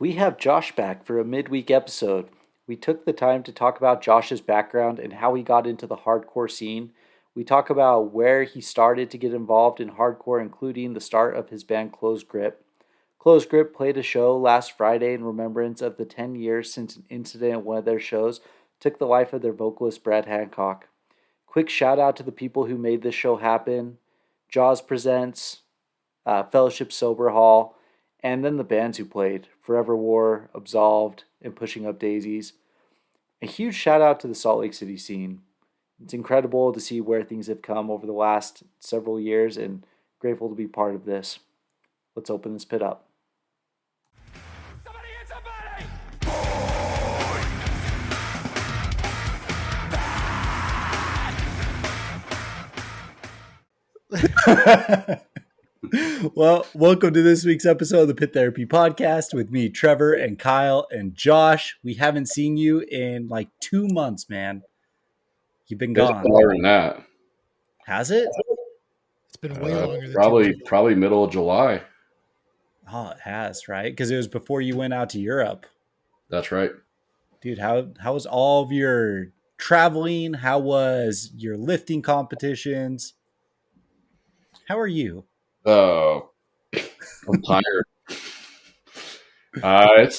We have Josh back for a midweek episode. We took the time to talk about Josh's background and how he got into the hardcore scene. We talk about where he started to get involved in hardcore, including the start of his band Close Grip. Close Grip played a show last Friday in remembrance of the 10 years since an incident at one of their shows took the life of their vocalist Brad Hancock. Quick shout out to the people who made this show happen. Joz Presents, Fellowship Sober Hall, and then the bands who played, Forever War, Absolved, and Pushing Up Daisies. A huge shout out to the Salt Lake City scene. It's incredible to see where things have come over the last several years and grateful to be part of this. Let's open this pit up. Somebody hit somebody! Well, welcome to this week's episode of the Pit Therapy Podcast with me, Trevor, and Kyle, and Josh. We haven't seen you in like 2 months, man. You've been gone. Longer than that. Has it? It's been way longer than probably middle of July. Oh, it has, right? Because it was before you went out to Europe. That's right. Dude, how was all of your traveling? How was your lifting competitions? How are you? Oh, I'm tired.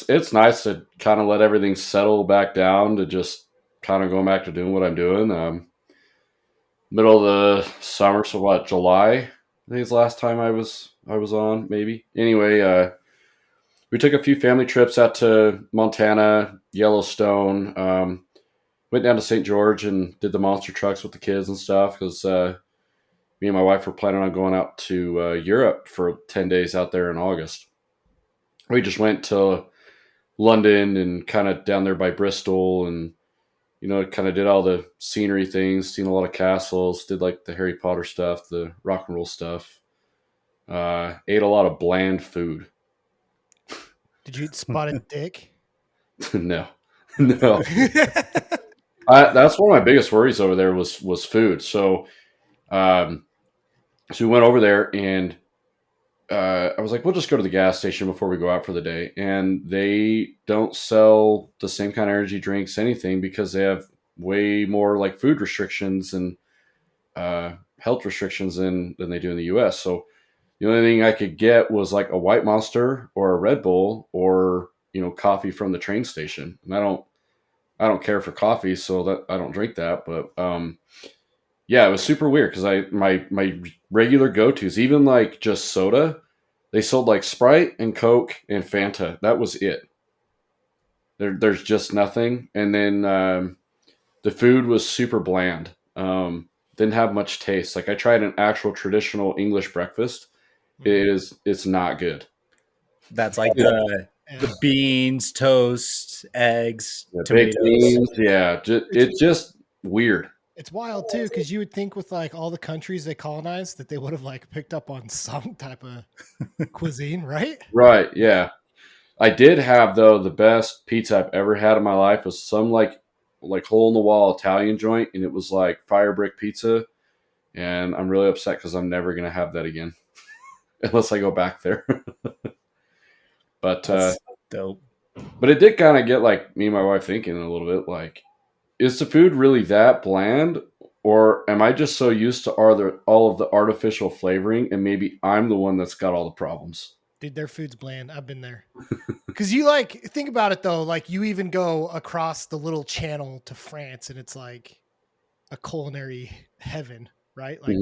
It's nice to kind of let everything settle back down to just kind of going back to doing what I'm doing. Middle of the summer, so what? July? I think it's the last time I was on, maybe. Anyway, we took a few family trips out to Montana, Yellowstone. Went down to St. George and did the monster trucks with the kids and stuff because me and my wife were planning on going out to Europe for 10 days out there in August. We just went to London and kind of down there by Bristol and, kind of did all the scenery things, seen a lot of castles, did like the Harry Potter stuff, the rock and roll stuff. Ate a lot of bland food. Did you eat spotted dick? No. That's one of my biggest worries over there was food. So we went over there and I was like, we'll just go to the gas station before we go out for the day. And they don't sell the same kind of energy drinks, anything, because they have way more like food restrictions and health restrictions than they do in the US. So the only thing I could get was like a White Monster or a Red Bull or, coffee from the train station. And I don't care for coffee, so that I don't drink that. But yeah, it was super weird because my regular go-tos, even like just soda, they sold like Sprite and Coke and Fanta. That was it. There's just nothing. And then the food was super bland. Didn't have much taste. Like I tried an actual traditional English breakfast. It's not good. That's like the beans, toast, eggs, tomatoes. Baked beans, yeah. It's just weird. It's wild too, because you would think with like all the countries they colonized that they would have like picked up on some type of cuisine, right? Right, yeah. I did have though the best pizza I've ever had in my life was some like hole in the wall Italian joint, and it was like fire brick pizza. And I'm really upset because I'm never gonna have that again unless I go back there. But That's dope. But it did kind of get like me and my wife thinking a little bit like, is the food really that bland, or am I just so used to all of the artificial flavoring, and maybe I'm the one that's got all the problems? Dude, their food's bland. I've been there. Because you like, think about it though, like you even go across the little channel to France and it's like a culinary heaven, right? Like,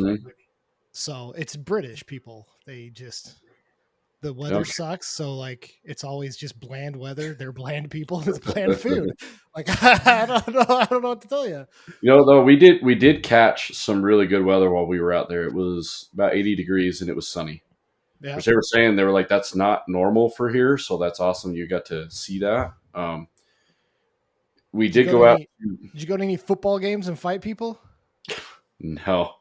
So it's British people. The weather sucks, so like it's always just bland weather. They're bland people. It's bland food. Like I don't know what to tell you. Though we did catch some really good weather while we were out there. It was about 80 degrees and it was sunny. Yeah. Which they were saying they were like, that's not normal for here, so that's awesome. You got to see that. We did go out. Did you go to any football games and fight people? No,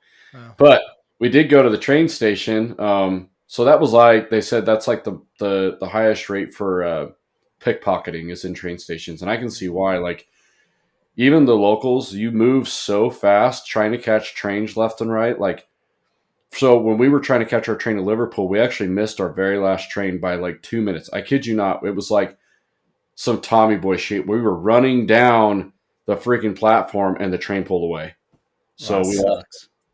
but we did go to the train station. So that was like, they said that's like the highest rate for pickpocketing is in train stations. And I can see why. Like, even the locals, you move so fast trying to catch trains left and right. Like, so when we were trying to catch our train to Liverpool, we actually missed our very last train by like 2 minutes. I kid you not. It was like some Tommy Boy shit. We were running down the freaking platform and the train pulled away. So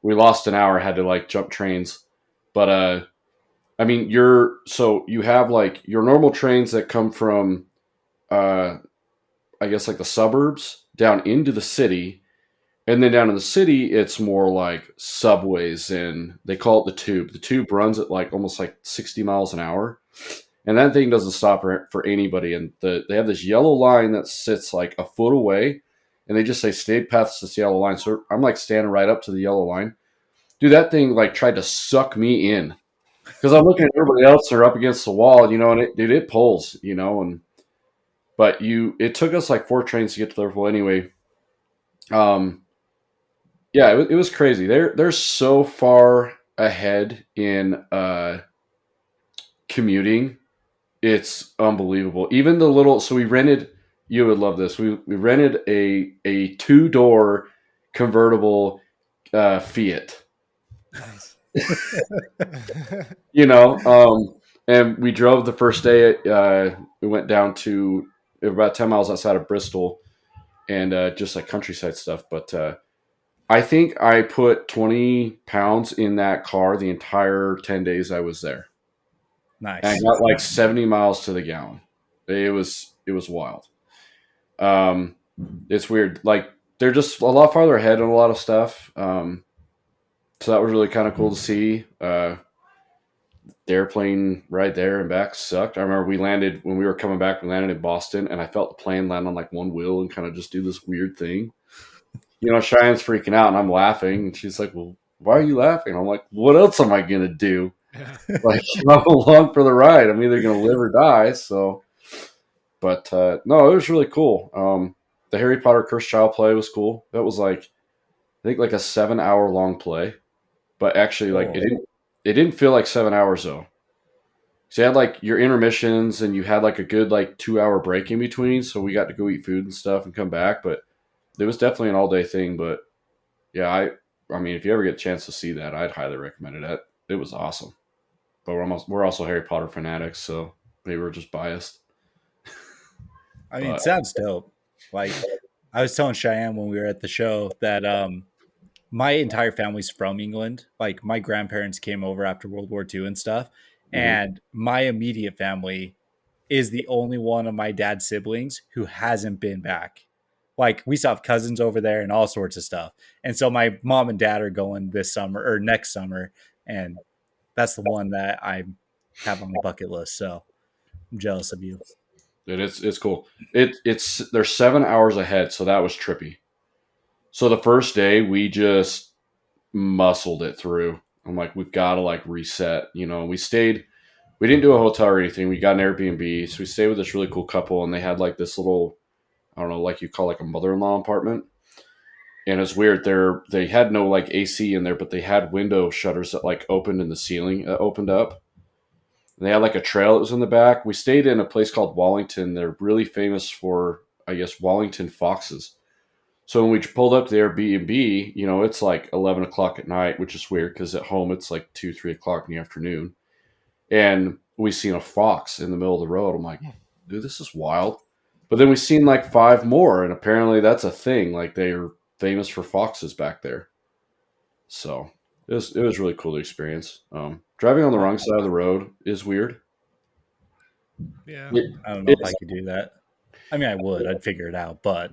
we lost an hour, had to like jump trains. But I mean, you have like your normal trains that come from I guess like the suburbs down into the city. And then down in the city, it's more like subways, and they call it the tube. The tube runs at like almost like 60 miles an hour. And that thing doesn't stop for anybody. And they have this yellow line that sits like a foot away, and they just say stay past this yellow line. So I'm like standing right up to the yellow line. Dude, that thing like tried to suck me in because I'm looking at everybody else. They're up against the wall, and it pulls, but it took us like 4 trains to get to Liverpool anyway. Yeah, it was crazy. They're so far ahead in commuting. It's unbelievable. Even the little, so we rented, you would love this. We rented a 2-door convertible Fiat. Nice. And we drove the first day. We went down to about 10 miles outside of Bristol and just like countryside stuff. But I think I put 20 pounds in that car the entire 10 days I was there. Nice. And I got like 70 miles to the gallon. It was wild. It's weird. Like they're just a lot farther ahead on a lot of stuff. So that was really kind of cool to see. The airplane right there and back sucked. I remember when we were coming back, we landed in Boston, and I felt the plane land on like one wheel and kind of just do this weird thing. Cheyenne's freaking out, and I'm laughing, and she's like, well, why are you laughing? I'm like, what else am I going to do? Like, I'm along for the ride. I'm either going to live or die. So, but no, it was really cool. The Harry Potter Cursed Child play was cool. That was like, I think like a 7-hour long play, but actually like it didn't feel like 7 hours though. So you had like your intermissions and you had like a good like 2-hour break in between. So we got to go eat food and stuff and come back, but it was definitely an all day thing. But yeah, I mean, if you ever get a chance to see that, I'd highly recommend it. It was awesome. But we're also Harry Potter fanatics, so maybe we're just biased. I mean, it sounds dope. Like I was telling Cheyenne when we were at the show that my entire family's from England. Like my grandparents came over after World War II and stuff. Mm-hmm. And my immediate family is the only one of my dad's siblings who hasn't been back. Like we still have cousins over there and all sorts of stuff. And so my mom and dad are going this summer or next summer. And that's the one that I have on the bucket list. So I'm jealous of you. Dude, it's cool. They're 7 hours ahead. So that was trippy. So the first day we just muscled it through. I'm like, we've got to like reset, we didn't do a hotel or anything. We got an Airbnb. So we stayed with this really cool couple and they had like this little, I don't know, like you call like a mother-in-law apartment. And it's weird. They had no like AC in there, but they had window shutters that like opened in the ceiling, opened up. And they had like a trail that was in the back. We stayed in a place called Wallington. They're really famous for, I guess, Wallington foxes. So when we pulled up to the Airbnb, it's like 11 o'clock at night, which is weird because at home it's like 2, 3 o'clock in the afternoon. And we seen a fox in the middle of the road. I'm like, dude, this is wild. But then we seen like 5 more, and apparently that's a thing. Like they're famous for foxes back there. So it was really cool to experience. Driving on the wrong side of the road is weird. Yeah. I don't know if I could do that. I mean, I would. I'd figure it out, but...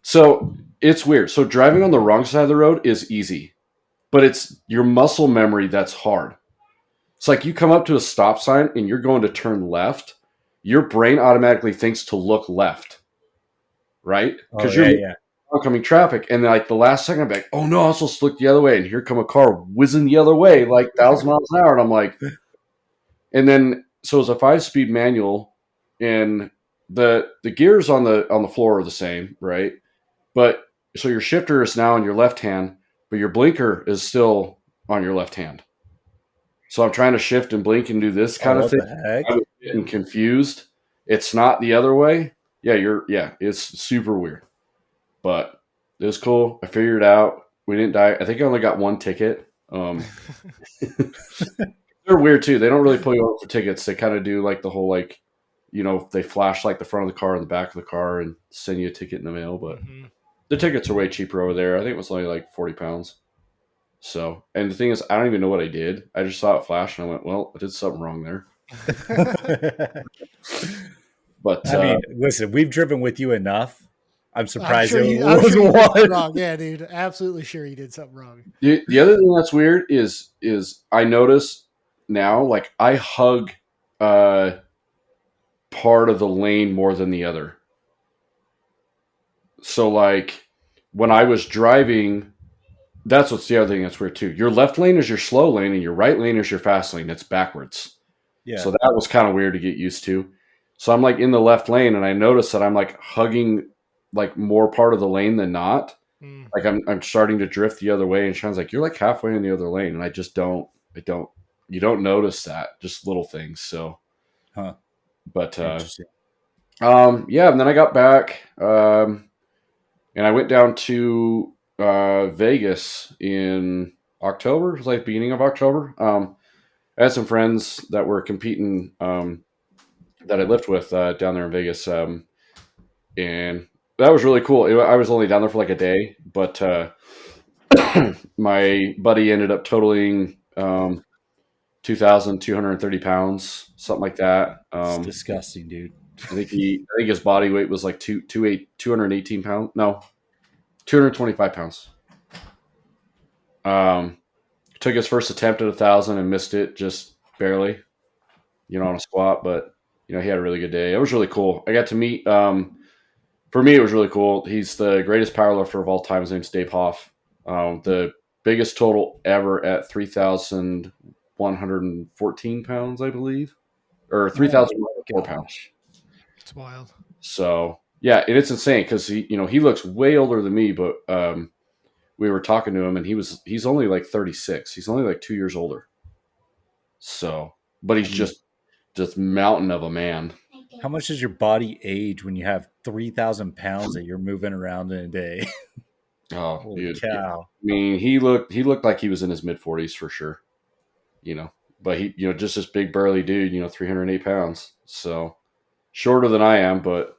So it's weird. So driving on the wrong side of the road is easy, but it's your muscle memory that's hard. It's like you come up to a stop sign and you're going to turn left. Your brain automatically thinks to look left, right? Because you're oncoming traffic. And then like the last second, I'm like, oh no, I'm supposed to look the other way. And here come a car whizzing the other way, like 1,000 miles an hour. And I'm like, and then, so it's a 5-speed manual and the gears on the floor are the same, right? But so your shifter is now on your left hand, but your blinker is still on your left hand. So I'm trying to shift and blink and do this kind of thing. I'm getting confused. It's not the other way. Yeah, it's super weird. But it was cool. I figured it out. We didn't die. I think I only got 1 ticket. They're weird too. They don't really pull you over for tickets. They kind of do like the whole like they flash like the front of the car and the back of the car and send you a ticket in the mail. But Mhm. the tickets are way cheaper over there. I think it was only like 40 pounds. So, and the thing is, I don't even know what I did. I just saw it flash and I went, well, I did something wrong there. But I mean, listen, we've driven with you enough. I'm I'm surprised sure it you was did something one. wrong. Yeah, dude. Absolutely sure you did something wrong. the other thing that's weird is I notice now, like I hug part of the lane more than the other. So like when I was driving, that's what's the other thing that's weird too. Your left lane is your slow lane and your right lane is your fast lane. It's backwards. Yeah. So that was kind of weird to get used to. So I'm like in the left lane and I notice that I'm like hugging like more part of the lane than not. Mm. Like I'm starting to drift the other way and Sean's like, you're like halfway in the other lane. And I just you don't notice that, just little things. So, Huh. but, Interesting. yeah. And then I got back, and I went down to, Vegas in October. It was like beginning of October. I had some friends that were competing, that I lived with, down there in Vegas. And that was really cool. I was only down there for like a day, but, my buddy ended up totaling 2,230 pounds, something like that. It's disgusting, dude. I think his body weight was like 218 pounds. No, 225 pounds. Took his first attempt at 1,000 and missed it just barely, on a squat. But he had a really good day. It was really cool. I got to meet. For me, it was really cool. He's the greatest powerlifter of all time. His name's Dave Hoff. The biggest total ever at 3,114 pounds, I believe, or 3,104 pounds. It's wild. So yeah, and it's insane because he looks way older than me, but we were talking to him and he's only like 36. He's only like 2 years older. So, but he's just mountain of a man. How much does your body age when you have 3,000 pounds that you're moving around in a day? Oh, Holy dude! cow! I mean, he looked like he was in his mid 40s for sure. But he, just this big burly dude, 308 pounds. So shorter than I am, but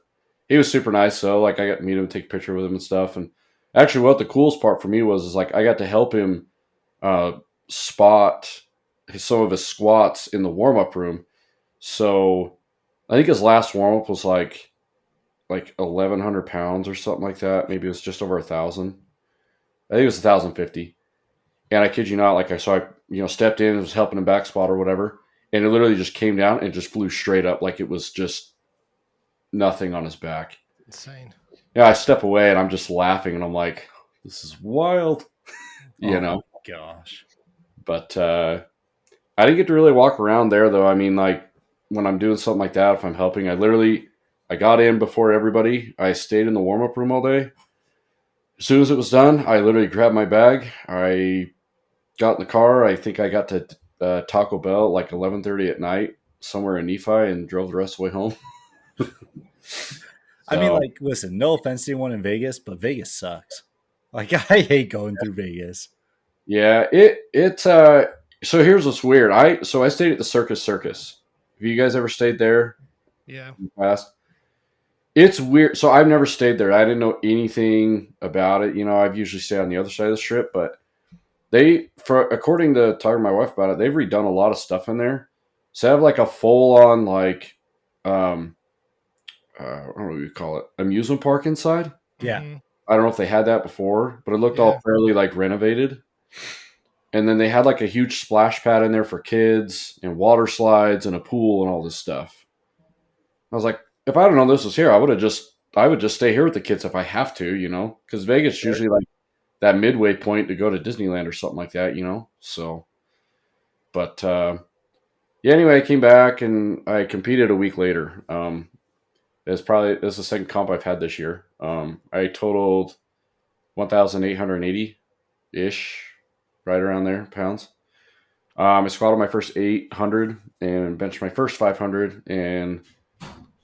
he was super nice. So like I got to meet him, take a picture with him and stuff. And actually what the coolest part for me was like I got to help him spot some of his squats in the warm-up room. So I think his last warm-up was like 1,100 pounds or something like that. Maybe it was just over 1,000. I think it was 1,050. And I kid you not, like I stepped in and was helping him back spot or whatever. And it literally just came down and just flew straight up like it was just nothing on his back. Insane. Yeah, I step away and I'm just laughing and I'm like, this is wild. Oh, gosh. But I didn't get to really walk around there though. I mean, like when I'm doing something like that, if I'm helping, I got in before everybody. I stayed in the warm-up room all day. As soon as it was done, I literally grabbed my bag. I got in the car. I think I got to Taco Bell like 11:30 at night somewhere in Nephi and drove the rest of the way home. I mean, like, listen, no offense to anyone in Vegas, but Vegas sucks. Like, I hate going through Vegas. Yeah, so here's what's weird. I stayed at the Circus. Have you guys ever stayed there? Yeah. In the past? It's weird. So I've never stayed there. I didn't know anything about it. I've usually stayed on the other side of the strip, but according to talking to my wife about it, they've redone a lot of stuff in there. So they have like a full on like, I don't know what you call it, amusement park inside. Yeah. Mm-hmm. I don't know if they had that before, but it looked all fairly like renovated. And then they had like a huge splash pad in there for kids and water slides and a pool and all this stuff. I was like, if I don't know this was here, I would just stay here with the kids if I have to, because Vegas is usually like that midway point to go to Disneyland or something like that, So, but yeah. Anyway, I came back and I competed a week later. It's the second comp I've had this year. I totaled 1,880 ish, right around there, pounds. I squatted my first 800 and benched my first 500, and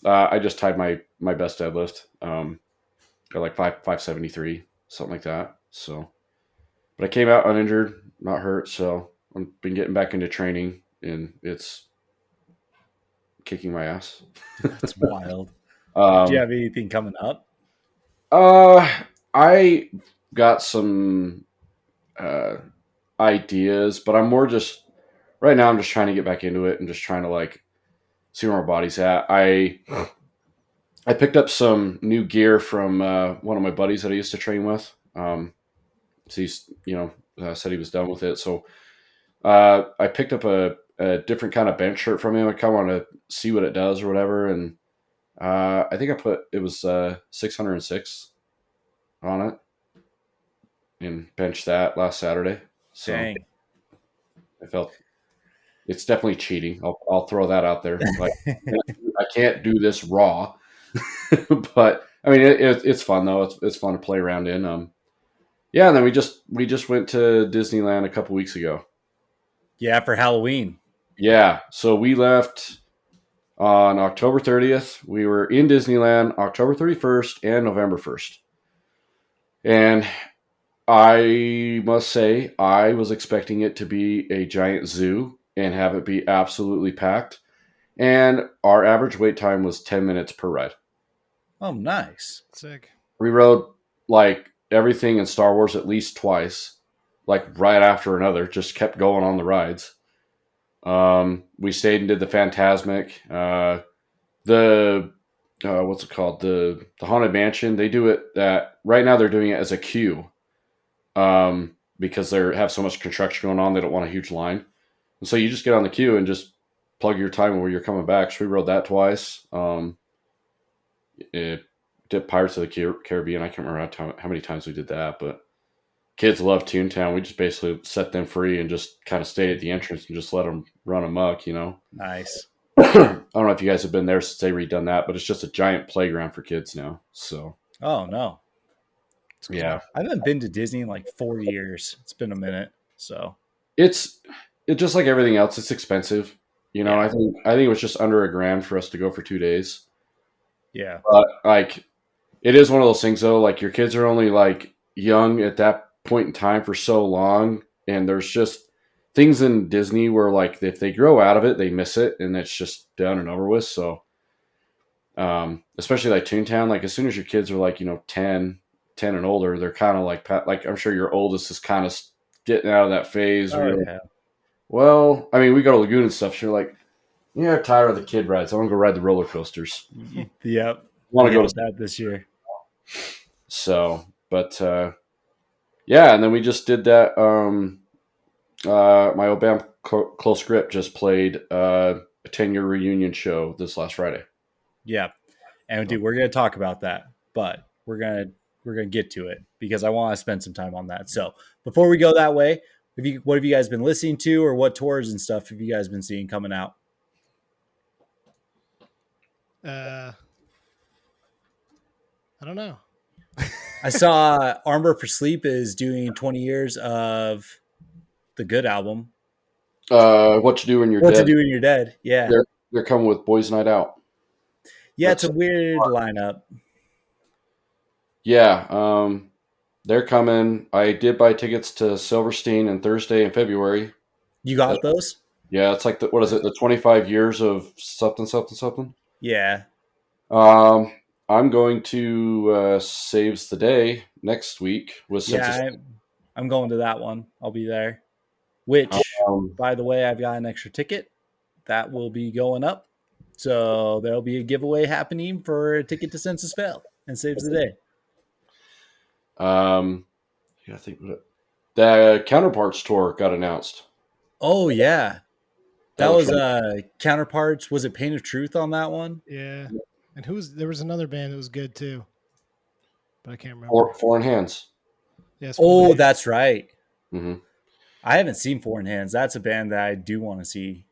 I just tied my best deadlift at like 573, something like that. So, but I came out uninjured, not hurt. So I've been getting back into training, and it's kicking my ass. That's wild. Do you have anything coming up? I got some ideas, but I'm more just right now. I'm just trying to get back into it and just trying to like see where my body's at. I picked up some new gear from one of my buddies that I used to train with. So he's said he was done with it, so I picked up a different kind of bench shirt from him. I kind of want to see what it does or whatever, and I think it was 606 on it, and benched that last Saturday. So Dang. I felt it's definitely cheating. I'll throw that out there. Like I can't do this raw, but I mean it's fun though. It's fun to play around in. Yeah, and then we just went to Disneyland a couple weeks ago. Yeah, for Halloween. Yeah, so we left on October 30th. We were in Disneyland October 31st and November 1st. And I must say, I was expecting it to be a giant zoo and have it be absolutely packed. And our average wait time was 10 minutes per ride. Oh, nice. Sick. We rode like everything in Star Wars at least twice, like right after another, just kept going on the rides. We stayed and did the Phantasmic, what's it called? The Haunted Mansion. They do it right now they're doing it as a queue. Because they have so much construction going on, they don't want a huge line. And so you just get on the queue and just plug your time where you're coming back. So we rode that twice. It did Pirates of the Caribbean. I can't remember how many times we did that, but kids love Toontown. We just basically set them free and just kind of stayed at the entrance and just let them run amok, Nice. I don't know if you guys have been there since they redone that, but it's just a giant playground for kids now. So, Oh, no. yeah. I haven't been to Disney in like 4 years. It's been a minute. So It's just like everything else. It's expensive. Yeah. I think it was just under $1,000 for us to go for 2 days. yeah. But like, it is one of those things though. Like your kids are only like young at that point in time for so long, and there's just things in Disney where like if they grow out of it, they miss it, and it's just done and over with. So, especially like Toontown, like as soon as your kids are like 10 and older, they're kind of like I'm sure your oldest is kind of getting out of that phase. Where Oh, you're yeah. well, I mean, we go to Lagoon and stuff. So you're like, yeah, tired of the kid rides. I want to go ride the roller coasters. Yep. Want to go to that this year. so, but yeah, and then we just did that. My old band Close Grip just played a 10-year reunion show this last Friday. Yeah. And dude, we're gonna talk about that, but we're gonna get to it because I want to spend some time on that. So before we go that way, what have you guys been listening to, or what tours and stuff have you guys been seeing coming out? I don't know. I saw Armor for Sleep is doing 20 years of the Good album. What to do when you're What dead? to do when you're dead? Yeah, They're coming with Boys Night Out. yeah, it's a weird lineup. Yeah, they're coming. I did buy tickets to Silverstein and Thursday in February. You got those? Yeah, it's like what is it? The 25 years of something. Yeah. I'm going to Saves the Day next week with Census. Yeah, I'm going to that one. I'll be there. Which, by the way, I've got an extra ticket that will be going up. So there'll be a giveaway happening for a ticket to Census Fail and Saves the Day. Yeah, I think the Counterparts tour got announced. Oh yeah, that looks was Counterparts. Was it Pain of Truth on that one? Yeah. And there was another band that was good too, but I can't remember. Foreign Hands. Yes. Oh, that's right. Mm-hmm. I haven't seen Foreign Hands. That's a band that I do want to see.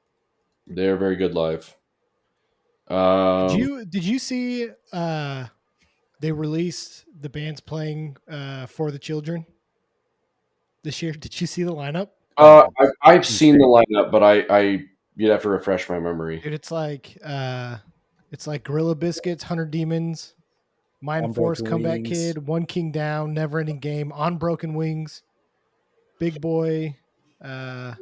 They're very good live. Did you see they released the bands playing for the children this year? Did you see the lineup? I've seen the lineup, but you'd have to refresh my memory. Dude, it's like Gorilla Biscuits, 100 Demons, Mind Force, Comeback Wings. Kid, One King Down, Never Ending Game, On Broken Wings, Big Boy, then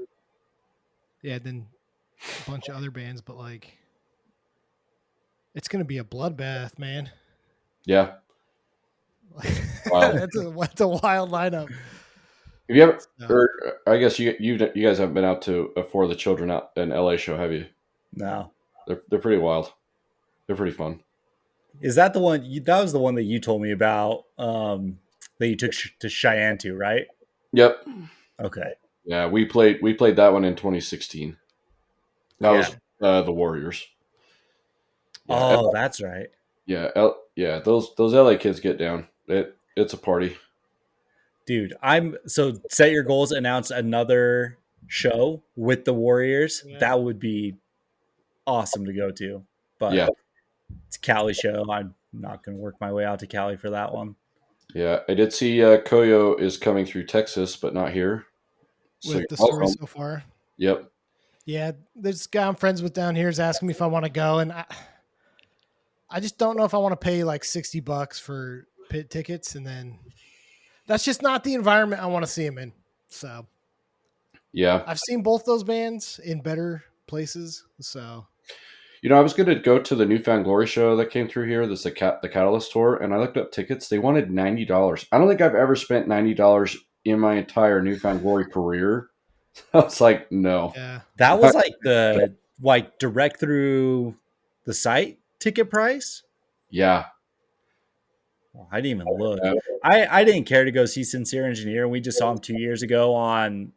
a bunch of other bands, but like It's gonna be a bloodbath, man. Yeah. Wow. That's a wild lineup. Have you ever? So, Or I guess you guys haven't been out to a For the Children out in LA show, have you? No. They're pretty wild. They're pretty fun. Is that the one? That was the one that you told me about that you took to Cheyenne to, right? Yep. Okay. Yeah, we played that one in 2016. That Yeah. was the Warriors. Yeah, Oh, that's right. yeah. Those LA kids get down. It's a party. Dude, so set your goals, announce another show with the Warriors. Yeah. That would be awesome to go to. But Yeah, it's a Cali show. I'm not going to work my way out to Cali for that one. yeah. I did see Koyo is coming through Texas, but not here. So with the you're story welcome. so far. Yep. Yeah, this guy I'm friends with down here is asking me if I want to go, and I just don't know if I want to pay like $60 for pit tickets, and then that's just not the environment I want to see him in. So Yeah. I've seen both those bands in better places. So I was going to go to the Newfound Glory show that came through here. This is the Catalyst tour, and I looked up tickets. They wanted $90. I don't think I've ever spent $90 in my entire Newfound Glory career. I was like, no. yeah, That was like the direct through the site ticket price. Yeah. Well, I didn't even look. Yeah. I didn't care to go see Sincere Engineer. We just saw him 2 years ago on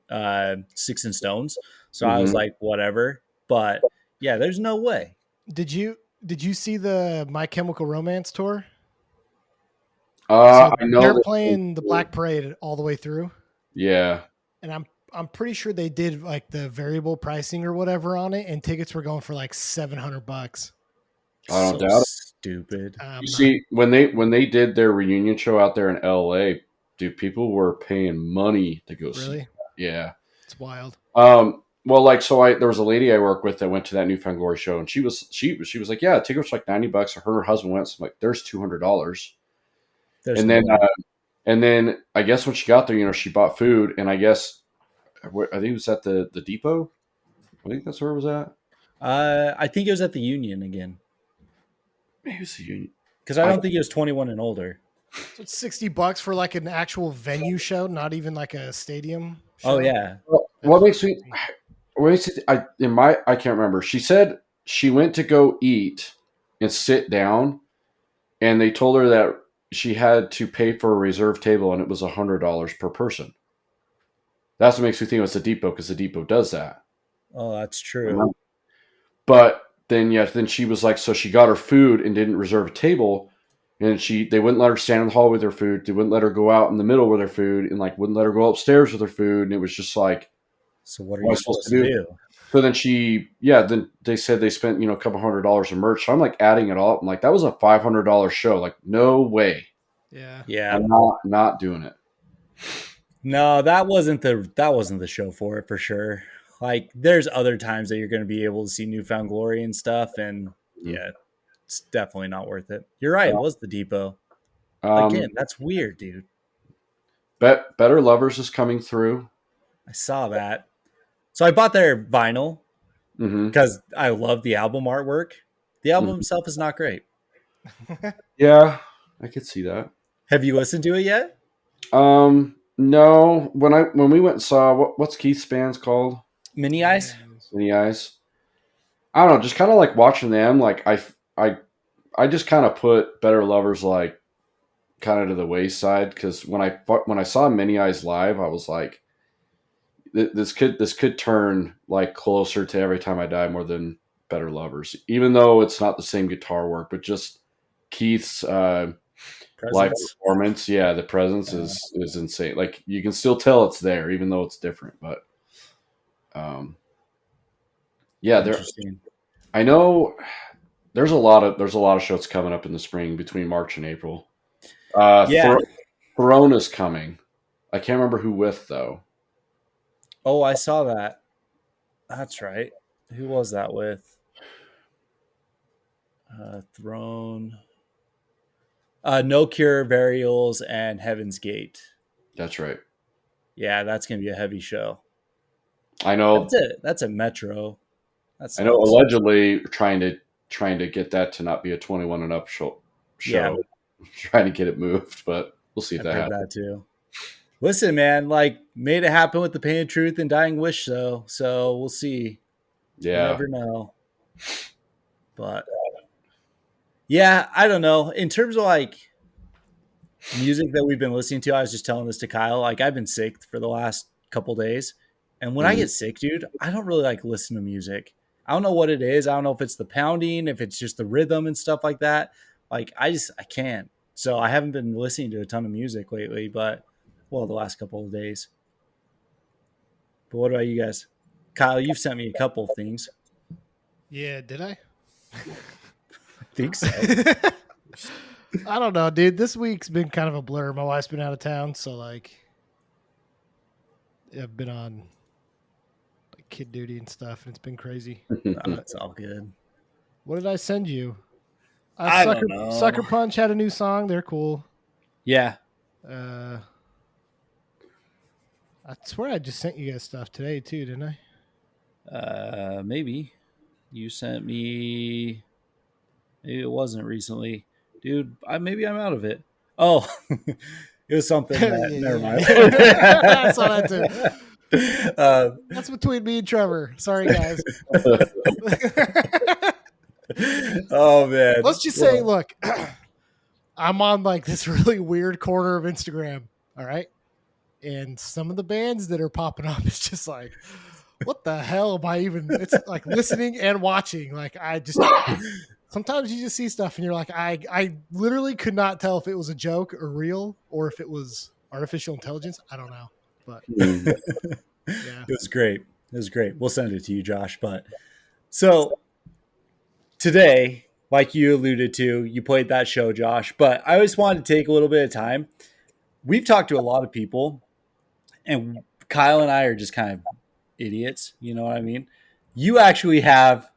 Sticks and Stones. So I was Mhm. like, whatever. But yeah, there's no way. did you see the My Chemical Romance tour? I know they're that- playing the Black Parade all the way through, Yeah. and I'm pretty sure they did like the variable pricing or whatever on it, and tickets were going for like $700. I don't doubt it. Stupid. You see, when they did their reunion show out there in LA, dude, people were paying money to go see. Really? Yeah. It's wild. Well, like, there was a lady I work with that went to that Newfound Glory show, and she was like, yeah, tickets were like $90. Her and her husband went. So I'm like, there's $200. And then I guess when she got there, she bought food, and I guess I think it was at the depot. I think that's where it was at. I think it was at the Union again. Maybe it's the Union. Because I don't think it was 21 and older. So it's $60 for like an actual venue show, not even like a stadium show. Oh yeah. What makes me? I can't remember. She said she went to go eat and sit down, and they told her that she had to pay for a reserved table, and it was $100 per person. That's what makes me think it was the depot, because the depot does that. Oh, that's true. But then she was like, so she got her food and didn't reserve a table, and they wouldn't let her stand in the hall with her food. They wouldn't let her go out in the middle with her food, and like wouldn't let her go upstairs with her food. And it was just like, so what are you supposed to do? So then then they said they spent, a couple $100 in merch. So I'm like adding it all up. I'm like, that was a $500 show. Like, no way. Yeah. Yeah. I'm not doing it. No, that wasn't the show for it, for sure. Like, there's other times that you're going to be able to see Newfound Glory and stuff, and yeah, it's definitely not worth it. You're right, it was the depot. Again, that's weird, dude. Better Lovers is coming through. I saw that. So I bought their vinyl because I love the album artwork. The album itself is not great. Yeah, I could see that. Have you listened to it yet? No. When we went and saw what's Keith's band's called? Mini Eyes. Mini Eyes. I don't know. Just kind of like watching them. Like I just kind of put Better Lovers like kind of to the wayside, because when I saw Mini Eyes live, I was like, this could turn like closer to Every Time I Die more than Better Lovers, even though it's not the same guitar work, but just Keith's live performance. Yeah, the presence is insane. Like, you can still tell it's there, even though it's different. But yeah, I know there's a lot of shows coming up in the spring between March and April. Corona's coming. I can't remember who with though. Oh, I saw that. That's right. Who was that with? Throne. No Cure, Burials, and Heaven's Gate. That's right. Yeah, that's gonna be a heavy show. I know. That's a Metro. I know. Allegedly trying to trying to get that to not be a 21 and up show. Yeah. Trying to get it moved, but we'll see if I've that heard happens. that too. Listen, man, like made it happen with the Pain of Truth and Dying Wish, though. So we'll see. Yeah. You never know. But yeah, I don't know. In terms of like music that we've been listening to, I was just telling this to Kyle. Like I've been sick for the last couple days. And when I get sick, dude, I don't really like listen to music. I don't know what it is. I don't know if it's the pounding, if it's just the rhythm and stuff like that. Like I can't. So I haven't been listening to a ton of music lately, but well, the last couple of days. But what about you guys? Kyle, you've sent me a couple of things. Yeah, did I? I think so. I don't know, dude. This week's been kind of a blur. My wife's been out of town, so like I've been on like kid duty and stuff, and it's been crazy. That's all good. What did I send you? I don't know. Sucker Punch had a new song. They're cool. Yeah. I swear I just sent you guys stuff today too, didn't I? Maybe you sent me. Maybe it wasn't recently, dude. Maybe I'm out of it. Oh, it was something. Never mind. I saw that too. That's between me and Trevor. Sorry, guys. Oh man. Let's just say, look, I'm on like this really weird corner of Instagram. All right. And some of the bands that are popping up, it's just like, what the hell am I even? It's like listening and watching. Like I just sometimes you just see stuff and you're like, I literally could not tell if it was a joke or real or if it was artificial intelligence. I don't know. But yeah. It was great. It was great. We'll send it to you, Josh. But so today, like you alluded to, you played that show, Josh. But I always wanted to take a little bit of time. We've talked to a lot of people, and Kyle and I are just kind of idiots. You know what I mean? You actually have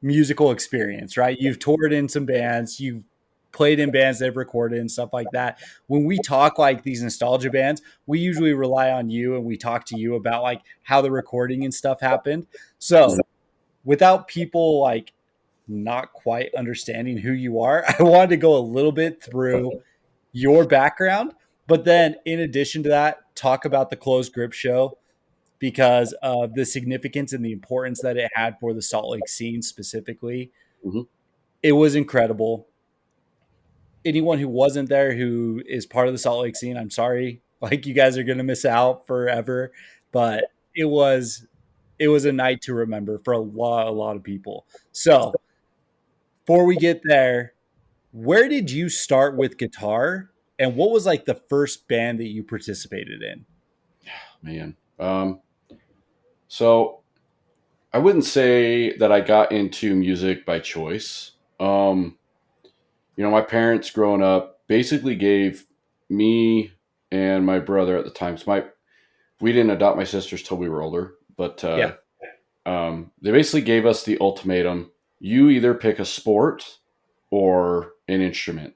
musical experience, right? You've toured in some bands. You've played in bands they've recorded and stuff like that. When we talk like these nostalgia bands, we usually rely on you and we talk to you about like how the recording and stuff happened. So without people like not quite understanding who you are, I wanted to go a little bit through your background, but then in addition to that, talk about the Closed Grip show because of the significance and the importance that it had for the Salt Lake scene specifically. Mm-hmm. It was incredible. Anyone who wasn't there who is part of the Salt Lake scene, I'm sorry. Like you guys are going to miss out forever, but it was a night to remember for a lot of people. So before we get there, where did you start with guitar and what was like the first band that you participated in? Man. So I wouldn't say that I got into music by choice. My parents growing up basically gave me and my brother at the time. So we didn't adopt my sisters till we were older, but they basically gave us the ultimatum: you either pick a sport or an instrument.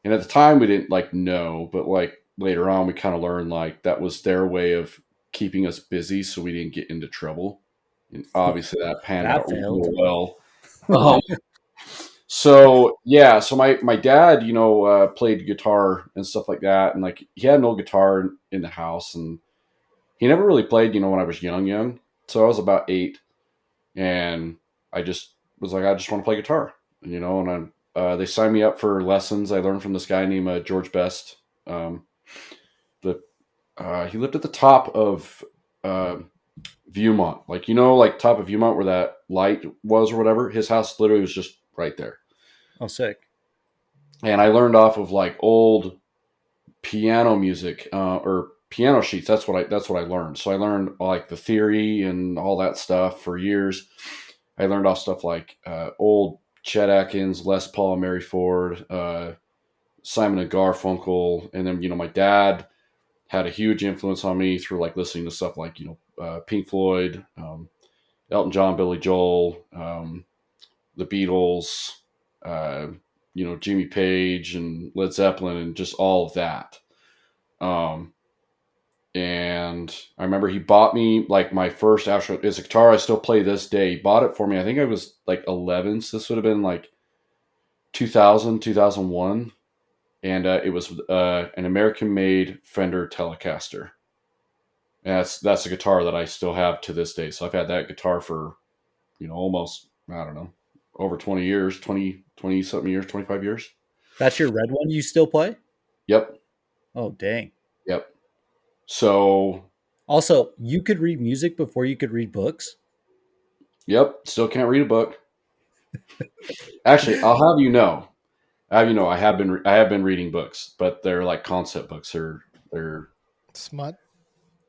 And at the time we didn't like know, but like later on we kind of learned like that was their way of keeping us busy so we didn't get into trouble. And obviously that panned out real well. So my dad, played guitar and stuff like that. And like he had an old guitar in the house and he never really played, when I was young. So I was about 8 and I just was like, I just want to play guitar, and they signed me up for lessons. I learned from this guy named George Best. He lived at the top of Viewmont, like top of Viewmont where that light was or whatever. His house literally was just right there. Oh, sick. And I learned off of like old piano music or piano sheets. That's what I learned. So I learned like the theory and all that stuff for years. I learned off stuff like old Chet Atkins, Les Paul, Mary Ford, Simon and Garfunkel. And then, my dad had a huge influence on me through like listening to stuff like, Pink Floyd, Elton John, Billy Joel, the Beatles, Jimmy Page and Led Zeppelin and just all of that. And I remember he bought me like my first actual, it's a guitar I still play this day. He bought it for me. I think I was like 11. So this would have been like 2000, 2001. And it was an American-made Fender Telecaster. And that's a guitar that I still have to this day. So I've had that guitar for, almost, I don't know, over 20 years, 20 something years, 25 years. That's your red one you still play? Yep. Oh, dang. Yep. So. Also, you could read music before you could read books? Yep. Still can't read a book. Actually, I'll have you know. I have been reading books, but they're like concept books. They're smut.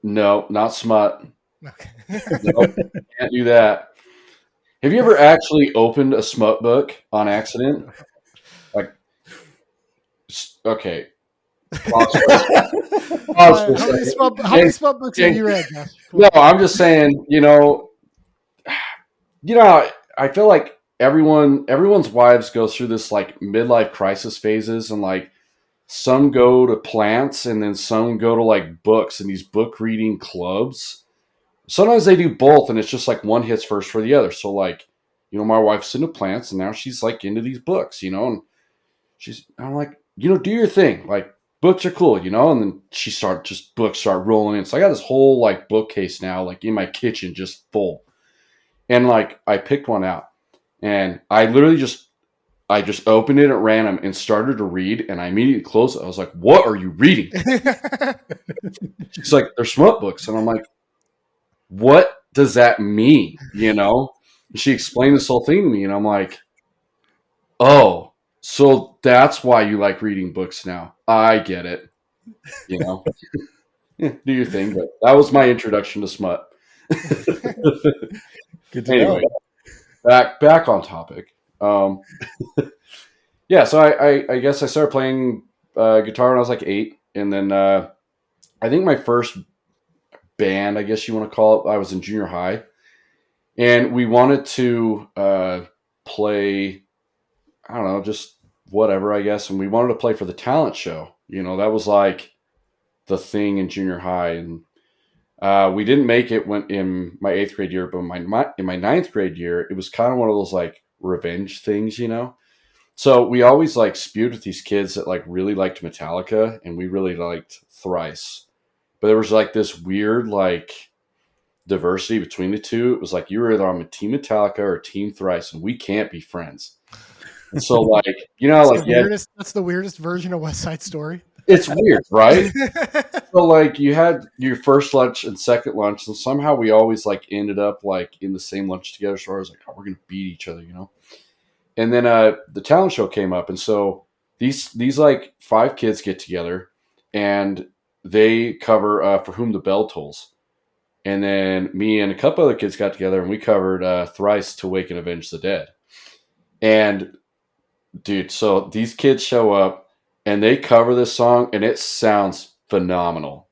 No, not smut. Okay. Nope, can't do that. Have you ever actually opened a smut book on accident? Like, okay. How many smut books have you read, Josh? No, I'm just saying, I feel like everyone's wives go through this like midlife crisis phases, and like some go to plants and then some go to like books and these book reading clubs. Sometimes they do both, and it's just like one hits first for the other. So like, my wife's into plants and now she's like into these books, and I'm like, do your thing. Like, books are cool, and then books start rolling in. So I got this whole like bookcase now, like in my kitchen, just full. And like, I picked one out and I literally just opened it at random and started to read, and I immediately closed it. I was like, what are you reading? She's like, they're smut books. And I'm like, what does that mean? And she explained this whole thing to me, and I'm like, oh, so that's why you like reading books now. I get it. Yeah, do your thing. But that was my introduction to smut. Good to anyway, know. back on topic. Yeah, so I guess I started playing guitar when I was like 8, and then I think my first band, I guess you want to call it, I was in junior high, and we wanted to play, I don't know, just whatever, I guess, and we wanted to play for the talent show. That was like the thing in junior high, and we didn't make it in my 8th grade year, but in my 9th grade year, it was kind of one of those like revenge things, So we always like spewed with these kids that like really liked Metallica, and we really liked Thrice. But there was like this weird like diversity between the two. It was like you were either on Team Metallica or Team Thrice, and we can't be friends. And so like, that's the weirdest version of West Side Story. It's weird, right? So like you had your first lunch and second lunch, and somehow we always like ended up like in the same lunch together. So I was like, oh, we're gonna beat each other, And then the talent show came up, and so these like 5 kids get together, and they cover For Whom the Bell Tolls. And then me and a couple other kids got together, and we covered Thrice, To Wake and Avenge the Dead. And dude, so these kids show up, and they cover this song, and it sounds phenomenal.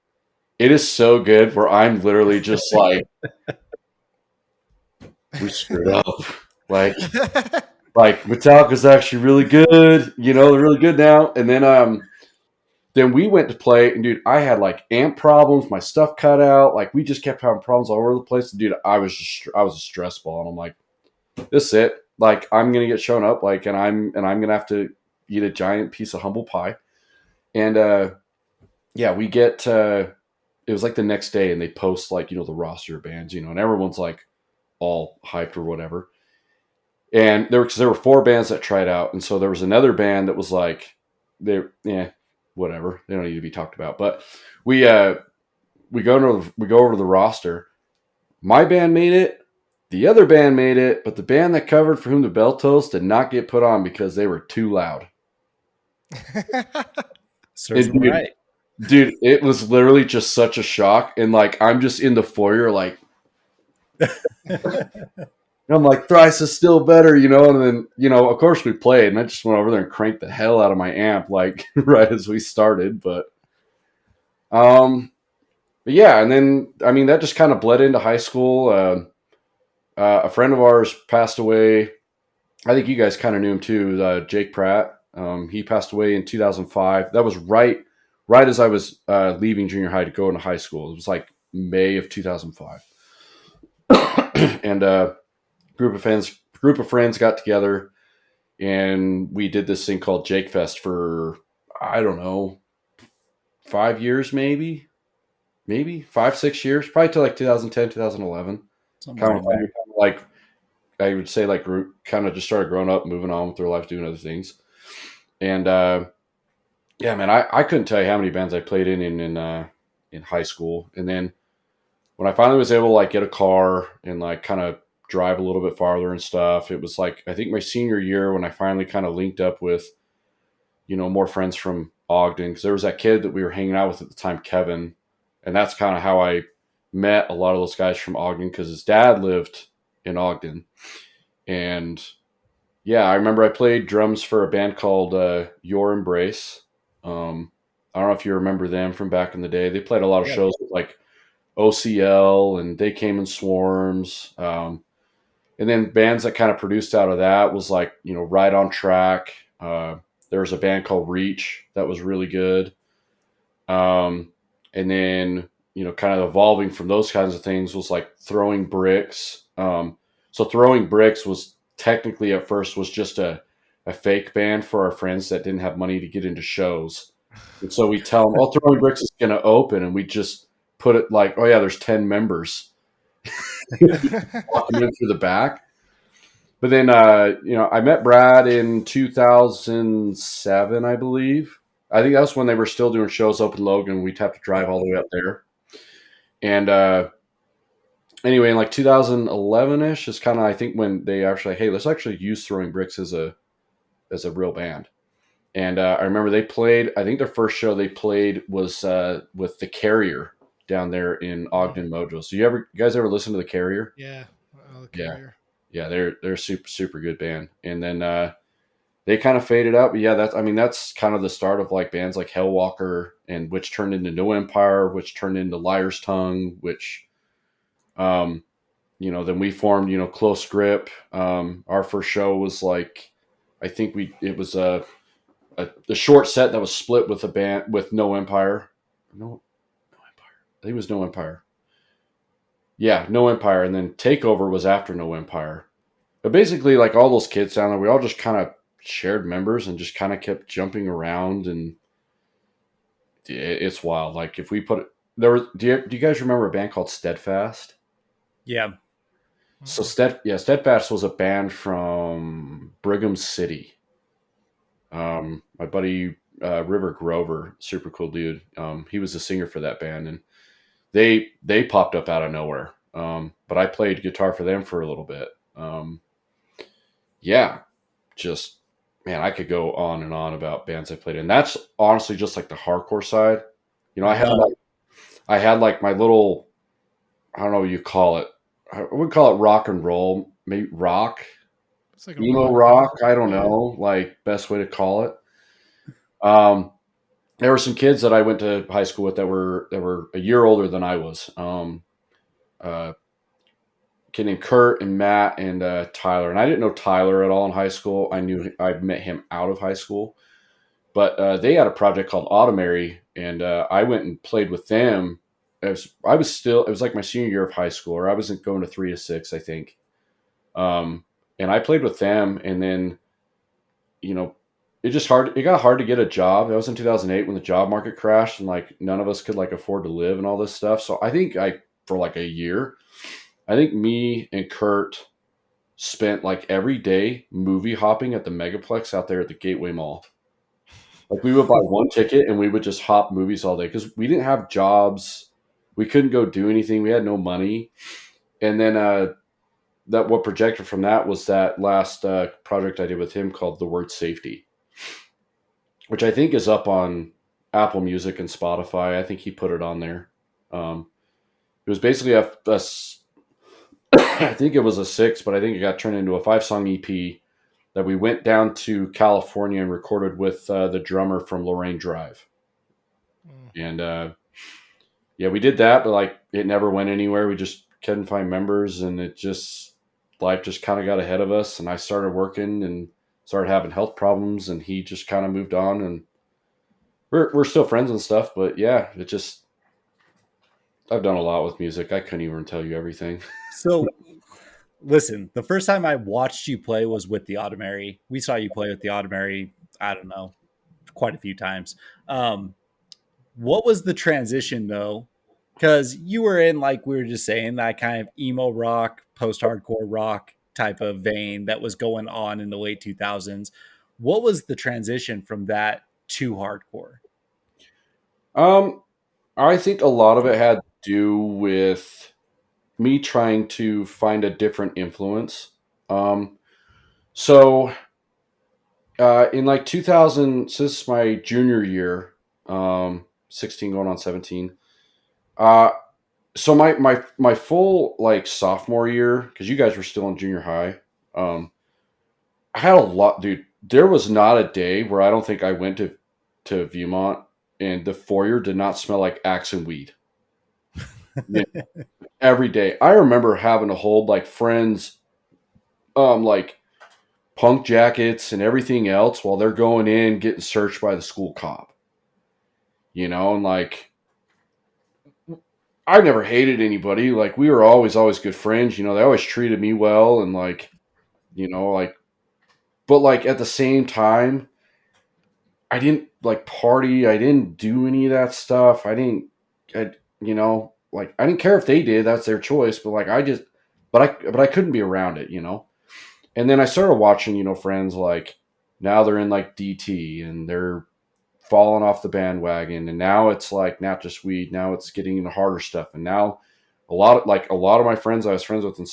It is so good where I'm literally just like, we screwed up. Like Metallica's actually really good. They're really good now. And then we went to play, and dude, I had like amp problems. My stuff cut out. Like we just kept having problems all over the place. And, dude, I was a stress ball, and I'm like, this is it. Like I'm gonna get shown up, like, and I'm gonna have to eat a giant piece of humble pie. And yeah, we get. It was like the next day, and they post like the roster of bands, and everyone's like all hyped or whatever. And there were 4 bands that tried out, and so there was another band that was like, whatever, they don't need to be talked about. But we go over to the roster. My band made it, the other band made it, but the band that covered For Whom the Bell Tolls did not get put on because they were too loud. Right. Dude, it was literally just such a shock, and like I'm just in the foyer, like. I'm like, Thrice is still better, and then, of course we played, and I just went over there and cranked the hell out of my amp, like, right as we started, but yeah, and then, I mean, that just kind of bled into high school. A friend of ours passed away. I think you guys kind of knew him too, Jake Pratt. He passed away in 2005. That was right right as I was leaving junior high to go into high school. It was like May of 2005. And group of friends got together, and we did this thing called Jake Fest for, I don't know, 5 years, maybe 5-6 years, probably till like 2010, 2011. Kind of like, I would say, like, kind of just started growing up, moving on with their life, doing other things. And yeah, man, I couldn't tell you how many bands I played in high school. And then when I finally was able to like get a car and like kind of drive a little bit farther and stuff, it was like, I think my senior year when I finally kind of linked up with, more friends from Ogden, because there was that kid that we were hanging out with at the time, Kevin. And that's kind of how I met a lot of those guys from Ogden, because his dad lived in Ogden. And yeah, I remember I played drums for a band called Your Embrace. I don't know if you remember them from back in the day. They played a lot of shows with like OCL, and they came in swarms. And then bands that kind of produced out of that was like, Right on Track. There was a band called Reach that was really good. And then, kind of evolving from those kinds of things was like Throwing Bricks. So Throwing Bricks was technically at first was just a fake band for our friends that didn't have money to get into shows. And so we tell them, Throwing Bricks is going to open. And we just put it like, oh yeah, there's 10 members. Walking in through the back. But then, I met Brad in 2007, I believe. I think that's when they were still doing shows up in Logan. We'd have to drive all the way up there. And anyway, in like 2011-ish is kind of, I think, when they actually, hey, let's actually use Throwing Bricks as a real band. And I remember they played, I think their first show they played was with The Carrier down there in Ogden Mojo. So you guys ever listen to The Carrier? Yeah. The Carrier. Yeah, they're a super, super good band. And then they kind of faded out. But yeah, that's kind of the start of like bands like Hellwalker, and which turned into No Empire, which turned into Liar's Tongue, which, then we formed, Close Grip. Our first show was like, I think it was the short set that was split with a band with No Empire. No Empire. I think it was No Empire. Yeah, No Empire, and then Takeover was after No Empire. But basically, like all those kids down there, we all just kind of shared members and just kind of kept jumping around, and it's wild. Like if we put it, do you guys remember a band called Steadfast? Yeah. So Steadfast was a band from Brigham City. My buddy River Grover, super cool dude. He was the singer for that band, and they popped up out of nowhere. But I played guitar for them for a little bit. Yeah, just, man, I could go on and on about bands I played in. That's honestly just like the hardcore side. I had like my little, I don't know what you call it. I would call it rock and roll, maybe rock. It's like emo rock. I don't know, like best way to call it. There were some kids that I went to high school with that were a year older than I was. Kid named Kurt and Matt and Tyler. And I didn't know Tyler at all in high school. I'd met him out of high school. But they had a project called Automary, and I went and played with them. It was like my senior year of high school, or I was going to 3 to 6, I think. And I played with them, and then, it got hard to get a job. That was in 2008 when the job market crashed, and like none of us could like afford to live and all this stuff. So I think for like a year, I think me and Kurt spent like every day movie hopping at the Megaplex out there at the Gateway Mall. Like we would buy one ticket and we would just hop movies all day because we didn't have jobs. We couldn't go do anything. We had no money. And then what projected from that was that last project I did with him called The Word Safety, which I think is up on Apple Music and Spotify. I think he put it on there. It was basically I think it was a 6, but I think it got turned into a 5-song EP that we went down to California and recorded with the drummer from Lorraine Drive. And we did that, but like it never went anywhere. We just couldn't find members, and life just kind of got ahead of us. And I started working and started having health problems, and he just kind of moved on, and we're still friends and stuff, but yeah, it just I've done a lot with music. I couldn't even tell you everything. So, listen, the first time I watched you play was with the Automary. We saw you play with the Automary, I don't know, quite a few times. What was the transition though? Because you were in, like we were just saying, that kind of emo rock, post-hardcore rock type of vein that was going on in the late 2000s. What was the transition from that to hardcore? I think a lot of it had to do with me trying to find a different influence. So in like 2000, so this is my junior year, 16 going on 17. Uh, so my full like sophomore year, because you guys were still in junior high, I had a lot, dude. There was not a day where I don't think I went to Viewmont and the foyer did not smell like axe and weed. Yeah, every day. I remember having to hold like friends, like punk jackets and everything else while they're going in getting searched by the school cop. And like I never hated anybody. Like we were always good friends. They always treated me well and like, like, but like at the same time, I didn't like party. I didn't do any of that stuff. Like I didn't care if they did. That's their choice. But like but I couldn't be around it. And then I started watching, friends like now they're in like DT and they're falling off the bandwagon. And now it's like not just weed. Now it's getting into harder stuff. And now a lot of my friends I was friends with in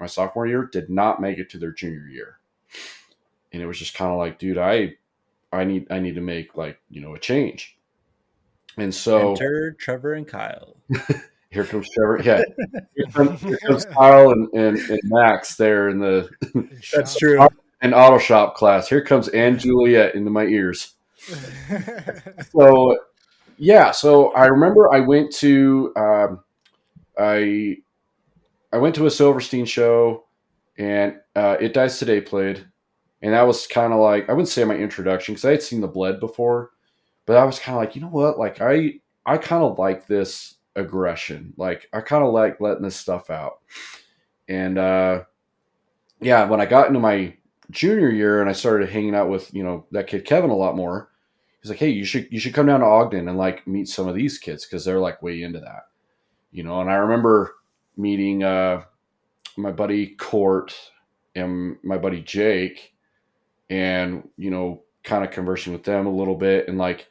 my sophomore year did not make it to their junior year. And it was just kind of like, dude, I need to make like, a change. And so Enter Trevor and Kyle. here comes Trevor. Yeah. Here comes Kyle and Max there in the That's true. in auto shop class. Here comes Anne Juliet into my ears. So yeah, so I remember I went to I went to a Silverstein show and It Dies Today played. And that was kind of like, I wouldn't say my introduction because I had seen The Bled before, but I was kind of like, you know what? Like I kind of like this aggression. Like I kind of like letting this stuff out. And yeah, when I got into my junior year and I started hanging out with, that kid Kevin a lot more, he's like, hey, you should come down to Ogden and like meet some of these kids because they're like way into that. And I remember meeting my buddy Court and my buddy Jake and, kind of conversing with them a little bit. And like,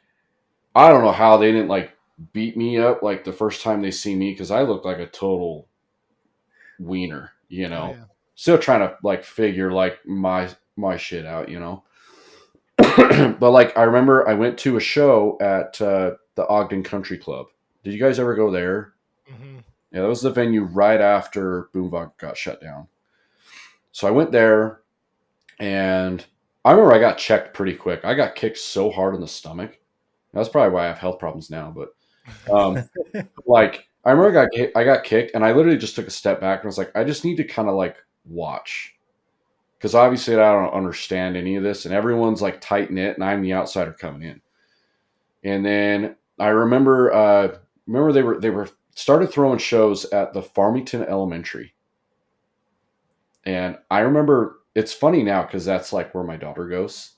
I don't know how they didn't like beat me up like the first time they see me because I looked like a total wiener, Oh, yeah. still trying to like figure like my shit out. But like, I remember I went to a show at the Ogden Country Club. Did you guys ever go there? Mhm. Yeah, that was the venue right after Boombox got shut down. So I went there and I remember I got checked pretty quick. I got kicked so hard in the stomach. That's probably why I have health problems now. But like I remember I got kicked, and I literally just took a step back and was like, I just need to kind of like watch, because obviously I don't understand any of this, and everyone's like tight knit, and I'm the outsider coming in. And then I remember they were started throwing shows at the Farmington Elementary, and I remember. It's funny now because that's like where my daughter goes,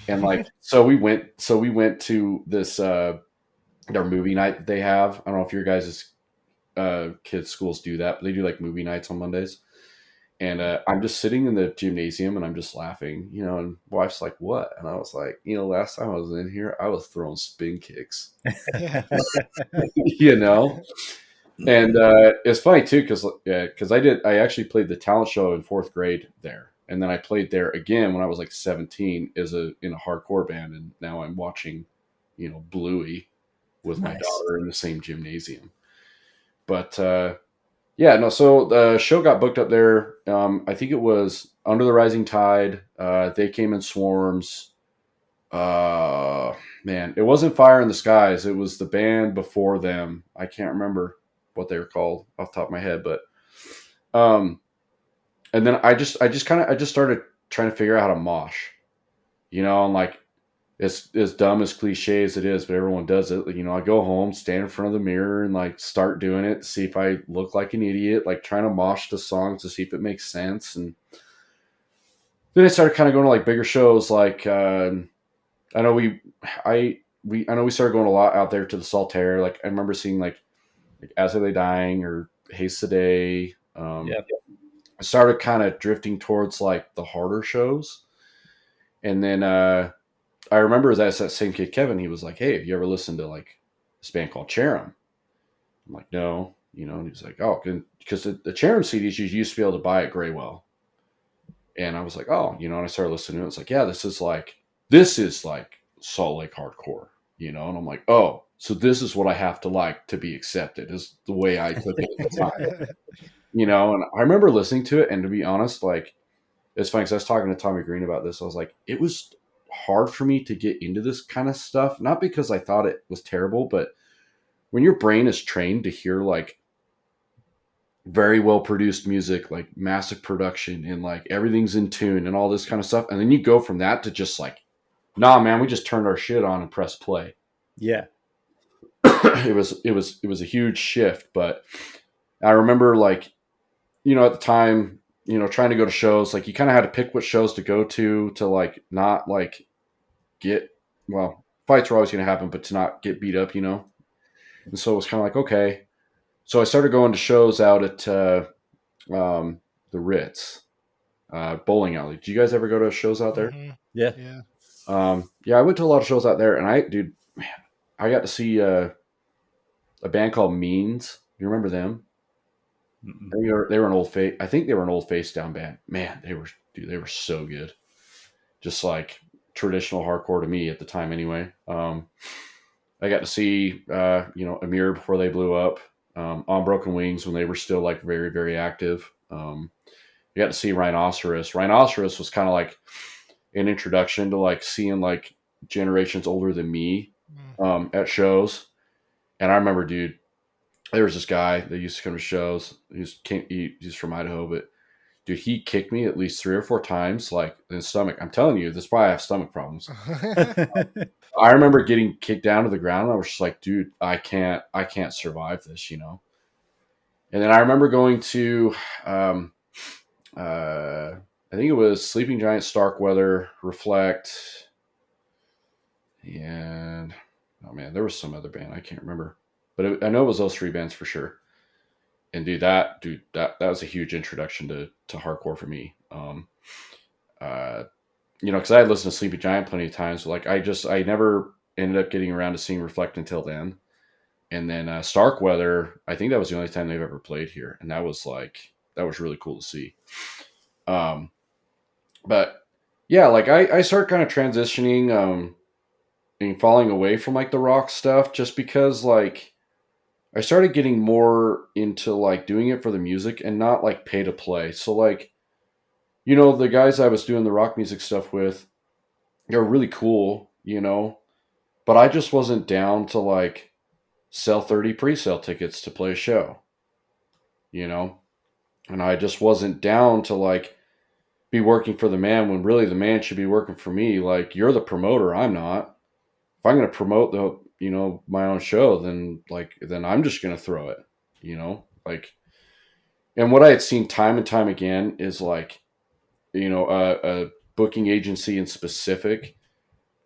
and like so we went to this their movie night that they have. I don't know if your guys' kids' schools do that, but they do like movie nights on Mondays. And I'm just sitting in the gymnasium and I'm just laughing, and wife's like, "What?" And I was like, last time I was in here, I was throwing spin kicks, Yeah. And it's funny too because I actually played the talent show in 4th grade there. And then I played there again when I was like 17 in a hardcore band. And now I'm watching, Bluey with my daughter in the same gymnasium. But yeah, no, so the show got booked up there. I think it was Under the Rising Tide. They came in swarms. Man, it wasn't Fire in the Skies. It was the band before them. I can't remember what they were called off the top of my head, but and then I just started trying to figure out how to mosh, and like it's as dumb as cliche as it is, but everyone does it. You know, I go home, stand in front of the mirror, and like start doing it, see if I look like an idiot, like trying to mosh the songs to see if it makes sense. And then I started kind of going to like bigger shows. Like I know I know we started going a lot out there to the Saltaire. Like I remember seeing like As Are They Dying or Haste the Day. I started kind of drifting towards like the harder shows, and then I remember that same kid Kevin. He was like, "Hey, have you ever listened to like this band called Cherem?" I'm like, "No," you know. And he's like, "Oh, because the Cherem CDs you used to be able to buy at Graywell," and I was like, "Oh," you know. And I started listening to it. It's like, "Yeah, this is like Salt Lake hardcore," you know. And I'm like, "Oh, so this is what I have to like to be accepted," is the way I took it at the time. You know, and I remember listening to it, and to be honest, like, it's funny because I was talking to Tommy Green about this. I was like, it was hard for me to get into this kind of stuff, not because I thought it was terrible, but when your brain is trained to hear like very well produced music, like massive production, and like everything's in tune and all this kind of stuff, and then you go from that to just like, nah, man, we just turned our shit on and pressed play. Yeah. it was a huge shift, but I remember like, you know, at the time, you know, trying to go to shows, like you kind of had to pick what shows to go to like not like get, well, fights were always going to happen, but to not get beat up, you know? And so it was kind of like, okay. So I started going to shows out at the Ritz, bowling alley. Did you guys ever go to shows out there? Mm-hmm. Yeah. Yeah. I went to a lot of shows out there, and I got to see a band called Means. You remember them? They were an old face. I think they were an old face down band. Man, they were so good. Just like traditional hardcore to me at the time, anyway. I got to see Amir before they blew up. On Broken Wings when they were still like very, very active. I got to see Rhinoceros. Rhinoceros was kind of like an introduction to like seeing like generations older than me at shows. And I remember, dude, there was this guy that used to come to shows. He's from Idaho, but dude, he kicked me at least 3 or 4 times, like in the stomach. I'm telling you, this is why I have stomach problems. I remember getting kicked down to the ground, and I was just like, dude, I can't survive this, you know. And then I remember going to, I think it was Sleeping Giant, Starkweather, Reflect, and oh man, there was some other band I can't remember. But I know it was those 3 bands for sure. And that was a huge introduction to hardcore for me. You know, because I had listened to Sleepy Giant plenty of times. But like I never ended up getting around to seeing Reflect until then. And then Starkweather, I think that was the only time they've ever played here, and that was really cool to see. But yeah, like I started kind of transitioning and falling away from like the rock stuff just because like I started getting more into like doing it for the music and not like pay to play. So like, you know, the guys I was doing the rock music stuff with, they're really cool, you know, but I just wasn't down to like sell 30 pre-sale tickets to play a show, you know, and I just wasn't down to like be working for the man when really the man should be working for me. Like, you're the promoter, I'm not. If I'm going to promote my own show, then I'm just going to throw it, you know, like, and what I had seen time and time again is like, you know, a booking agency in specific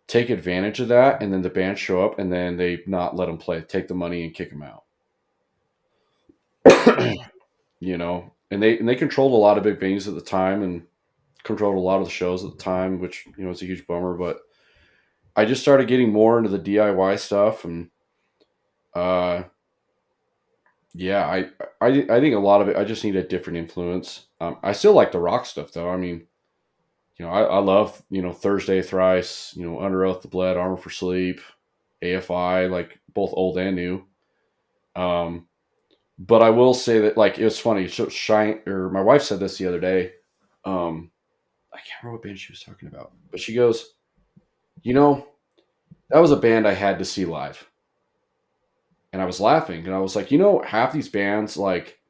take advantage of that, and then the band show up and then they not let them play, take the money and kick them out. You know, and they controlled a lot of big venues at the time and controlled a lot of the shows at the time, which, you know, it's a huge bummer. But I just started getting more into the DIY stuff, and yeah, I think a lot of it, I just need a different influence. I still like the rock stuff though. I mean, you know, I love, you know, Thursday Thrice, you know, Under Oath, The Bled, Armor for Sleep, AFI, like both old and new. But I will say that, like, it was funny. My wife said this the other day. I can't remember what band she was talking about, but she goes, you know, that was a band I had to see live. And I was laughing, and I was like, you know, half these bands, like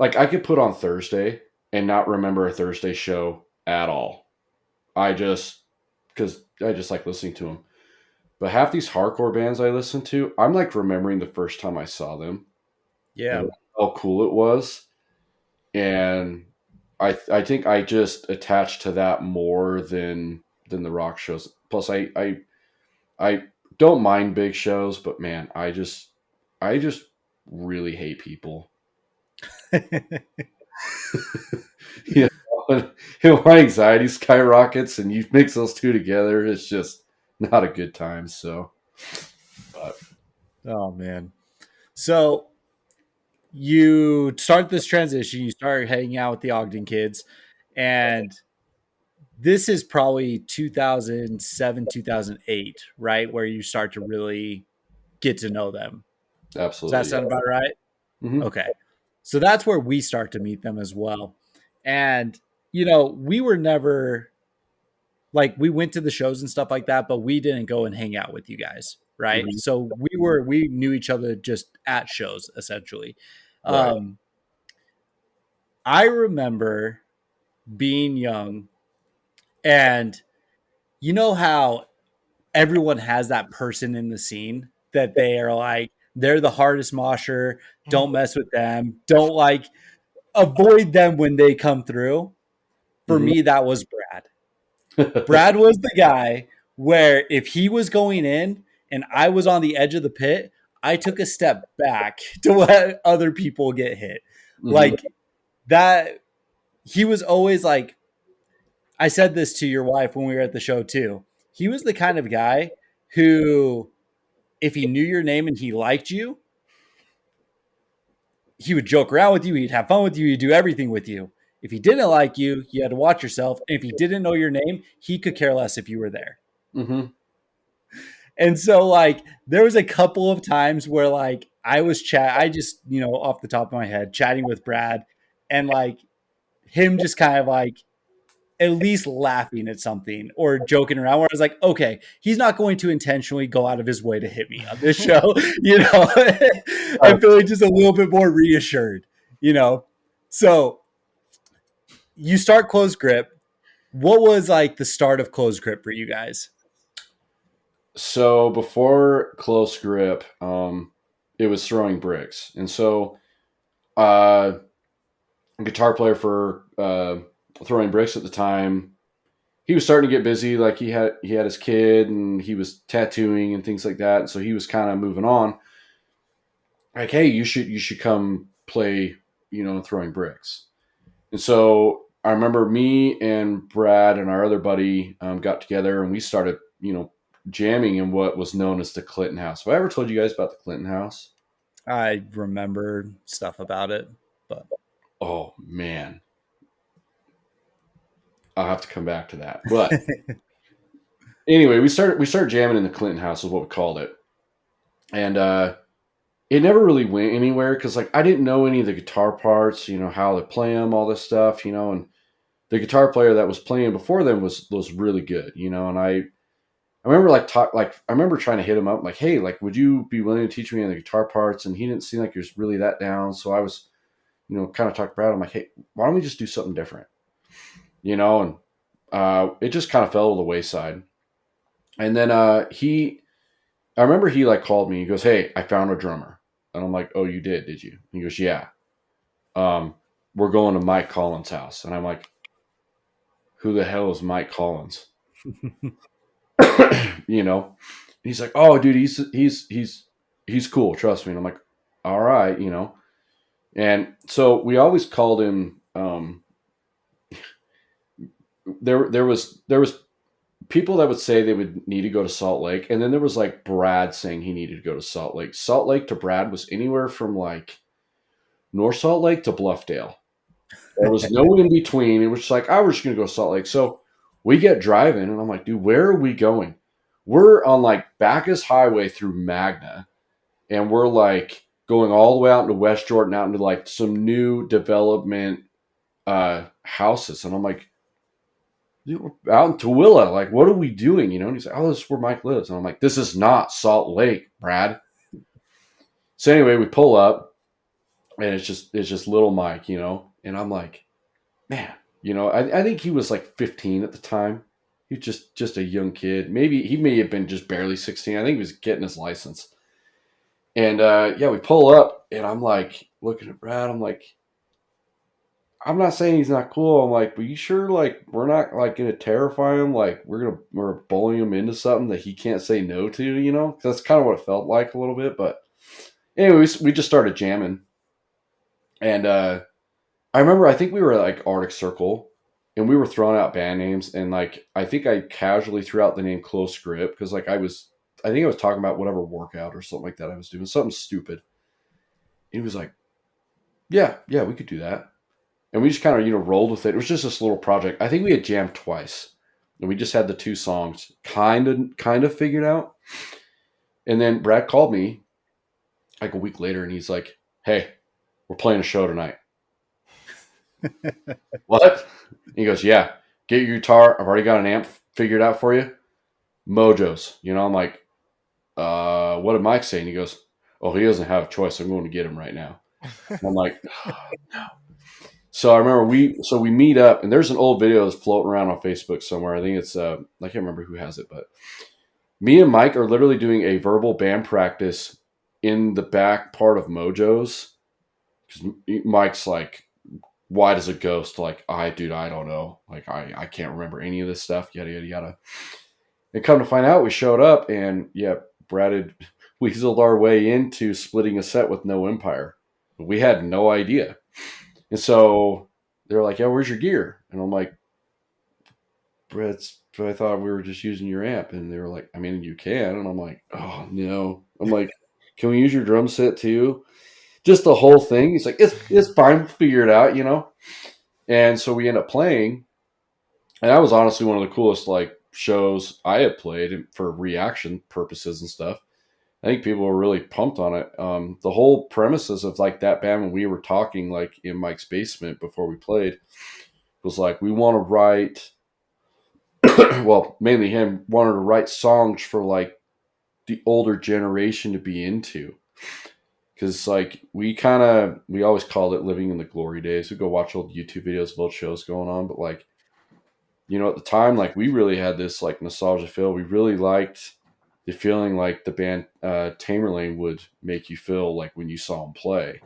I could put on Thursday and not remember a Thursday show at all. Because because I just like listening to them. But half these hardcore bands I listen to, I'm like remembering the first time I saw them. Yeah. And how cool it was. And I think I just attached to that more than the rock shows. Plus, I don't mind big shows, but man, I just really hate people. You know, my anxiety skyrockets, and you mix those two together, it's just not a good time. So, but Oh man. So you start this transition, you start hanging out with the Ogden kids, and this is probably 2007, 2008, right? Where you start to really get to know them. Does that absolutely, sound about right? yeah. Okay. So that's where we start to meet them as well. And, you know, we were never like, we went to the shows and stuff like that, but we didn't go and hang out with you guys. Right. Mhm. So we knew each other just at shows essentially. Right. I remember being young, and you know how everyone has that person in the scene that they are like, they're the hardest mosher. Don't mess with them. Don't like avoid them when they come through. For Mhm. me, that was Brad. Brad was the guy where if he was going in and I was on the edge of the pit, I took a step back to let other people get hit. Mhm. Like that, he was always like, I said this to your wife when we were at the show too. He was the kind of guy who, if he knew your name and he liked you, he would joke around with you. He'd have fun with you. He'd do everything with you. If he didn't like you, you had to watch yourself. And if he didn't know your name, he could care less if you were there. Mhm. And so, like, there was a couple of times where, like, I just, you know, off the top of my head, chatting with Brad, and like him just kind of like at least laughing at something or joking around, where I was like, okay, he's not going to intentionally go out of his way to hit me on this show, you know, and feeling just a little bit more reassured, you know. So you start Close Grip. What was like the start of Close Grip for you guys? So before Close Grip, it was Throwing Bricks, and so guitar player for Throwing Bricks at the time, he was starting to get busy. Like he had his kid, and he was tattooing and things like that. And so he was kind of moving on. Like, hey, you should come play, you know, Throwing Bricks. And so I remember me and Brad and our other buddy got together, and we started, you know, jamming in what was known as the Clinton House. Have I ever told you guys about the Clinton House? I remember stuff about it, but Oh man, I'll have to come back to that. But anyway, we started jamming in the Clinton House is what we called it, and it never really went anywhere because like I didn't know any of the guitar parts, you know, how to play them, all this stuff, you know, and the guitar player that was playing before them was really good, you know, and I remember I remember trying to hit him up like, hey, like, would you be willing to teach me on the guitar parts? And he didn't seem like he was really that down, so I was, you know, kind of talked Brad. I'm like, hey, why don't we just do something different, you know? And it just kind of fell to the wayside. And then I remember he like called me. He goes, hey, I found a drummer. And I'm like, oh, you did you? He goes, yeah. We're going to Mike Collins' house. And I'm like, who the hell is Mike Collins? You know? And he's like, oh, dude, he's cool. Trust me. And I'm like, all right, you know? And so we always called him, there was people that would say they would need to go to Salt Lake. And then there was like Brad saying he needed to go to Salt Lake. Salt Lake to Brad was anywhere from like North Salt Lake to Bluffdale. There was no in between. It was just like, oh, we're just going to go to Salt Lake. So we get driving, and I'm like, dude, where are we going? We're on like Bacchus Highway through Magna, and we're like going all the way out into West Jordan, out into like some new development houses. And I'm like, dude, we're out in Tooele, like, what are we doing? You know? And he's like, oh, this is where Mike lives. And I'm like, this is not Salt Lake, Brad. So anyway, we pull up, and it's just little Mike, you know? And I'm like, man, you know, I think he was like 15 at the time. He was just a young kid. Maybe he may have been just barely 16. I think he was getting his license. And we pull up, and I'm like looking at Brad. I'm like, I'm not saying he's not cool. I'm like, but you sure like we're not like gonna terrify him? Like we're bullying him into something that he can't say no to, you know? 'Cause that's kind of what it felt like a little bit. But anyways, we just started jamming, and I remember I think we were at like Arctic Circle, and we were throwing out band names, and like I think I casually threw out the name Close Grip because like I think I was talking about whatever workout or something like that I was doing, something stupid. And he was like, yeah, we could do that. And we just kind of, rolled with it. It was just this little project. I think we had jammed twice. And we just had the 2 songs kind of figured out. And then Brad called me like a week later, and he's like, hey, we're playing a show tonight. What? And he goes, yeah, get your guitar. I've already got an amp figured out for you. Mojo's. I'm like, what did Mike say? And he goes, oh, he doesn't have a choice. I'm going to get him right now. And I'm like, oh, no. So I remember we meet up, and there's an old video that's floating around on Facebook somewhere. I think it's I can't remember who has it, but me and Mike are literally doing a verbal band practice in the back part of Mojo's, because Mike's like white as a ghost. Like, I don't know. Like, I can't remember any of this stuff. Yada yada yada. And come to find out, we showed up, and Brad had weaseled our way into splitting a set with No Empire. We had no idea. And so they're like, yeah, where's your gear? And I'm like, Brett, I thought we were just using your amp. And they were like, I mean, you can. And I'm like, oh, no. I'm like, can we use your drum set too? Just the whole thing. He's like, it's fine. Figure it out, And so we end up playing. And that was honestly one of the coolest like shows I had played for reaction purposes and stuff. I think people were really pumped on it. The whole premises of like that band when we were talking like in Mike's basement before we played was like, we want to write, well, mainly him wanted to write songs for like the older generation to be into. Cause like we always called it living in the glory days. We go watch old YouTube videos of old shows going on, but like, at the time, like we really had this like nostalgia feel. We really liked the feeling like the band Tamerlane would make you feel like when you saw them play,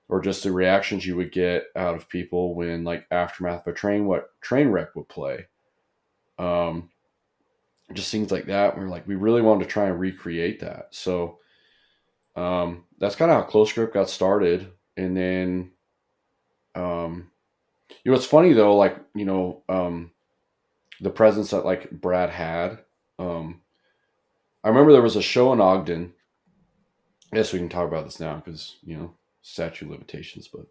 or just the reactions you would get out of people when like Aftermath of a Trainwreck would play. Just things like that where like we really wanted to try and recreate that. So that's kind of how Close Grip got started. And then it's funny though, like the presence that like Brad had. I remember there was a show in Ogden. I guess we can talk about this now because, statute of limitations. But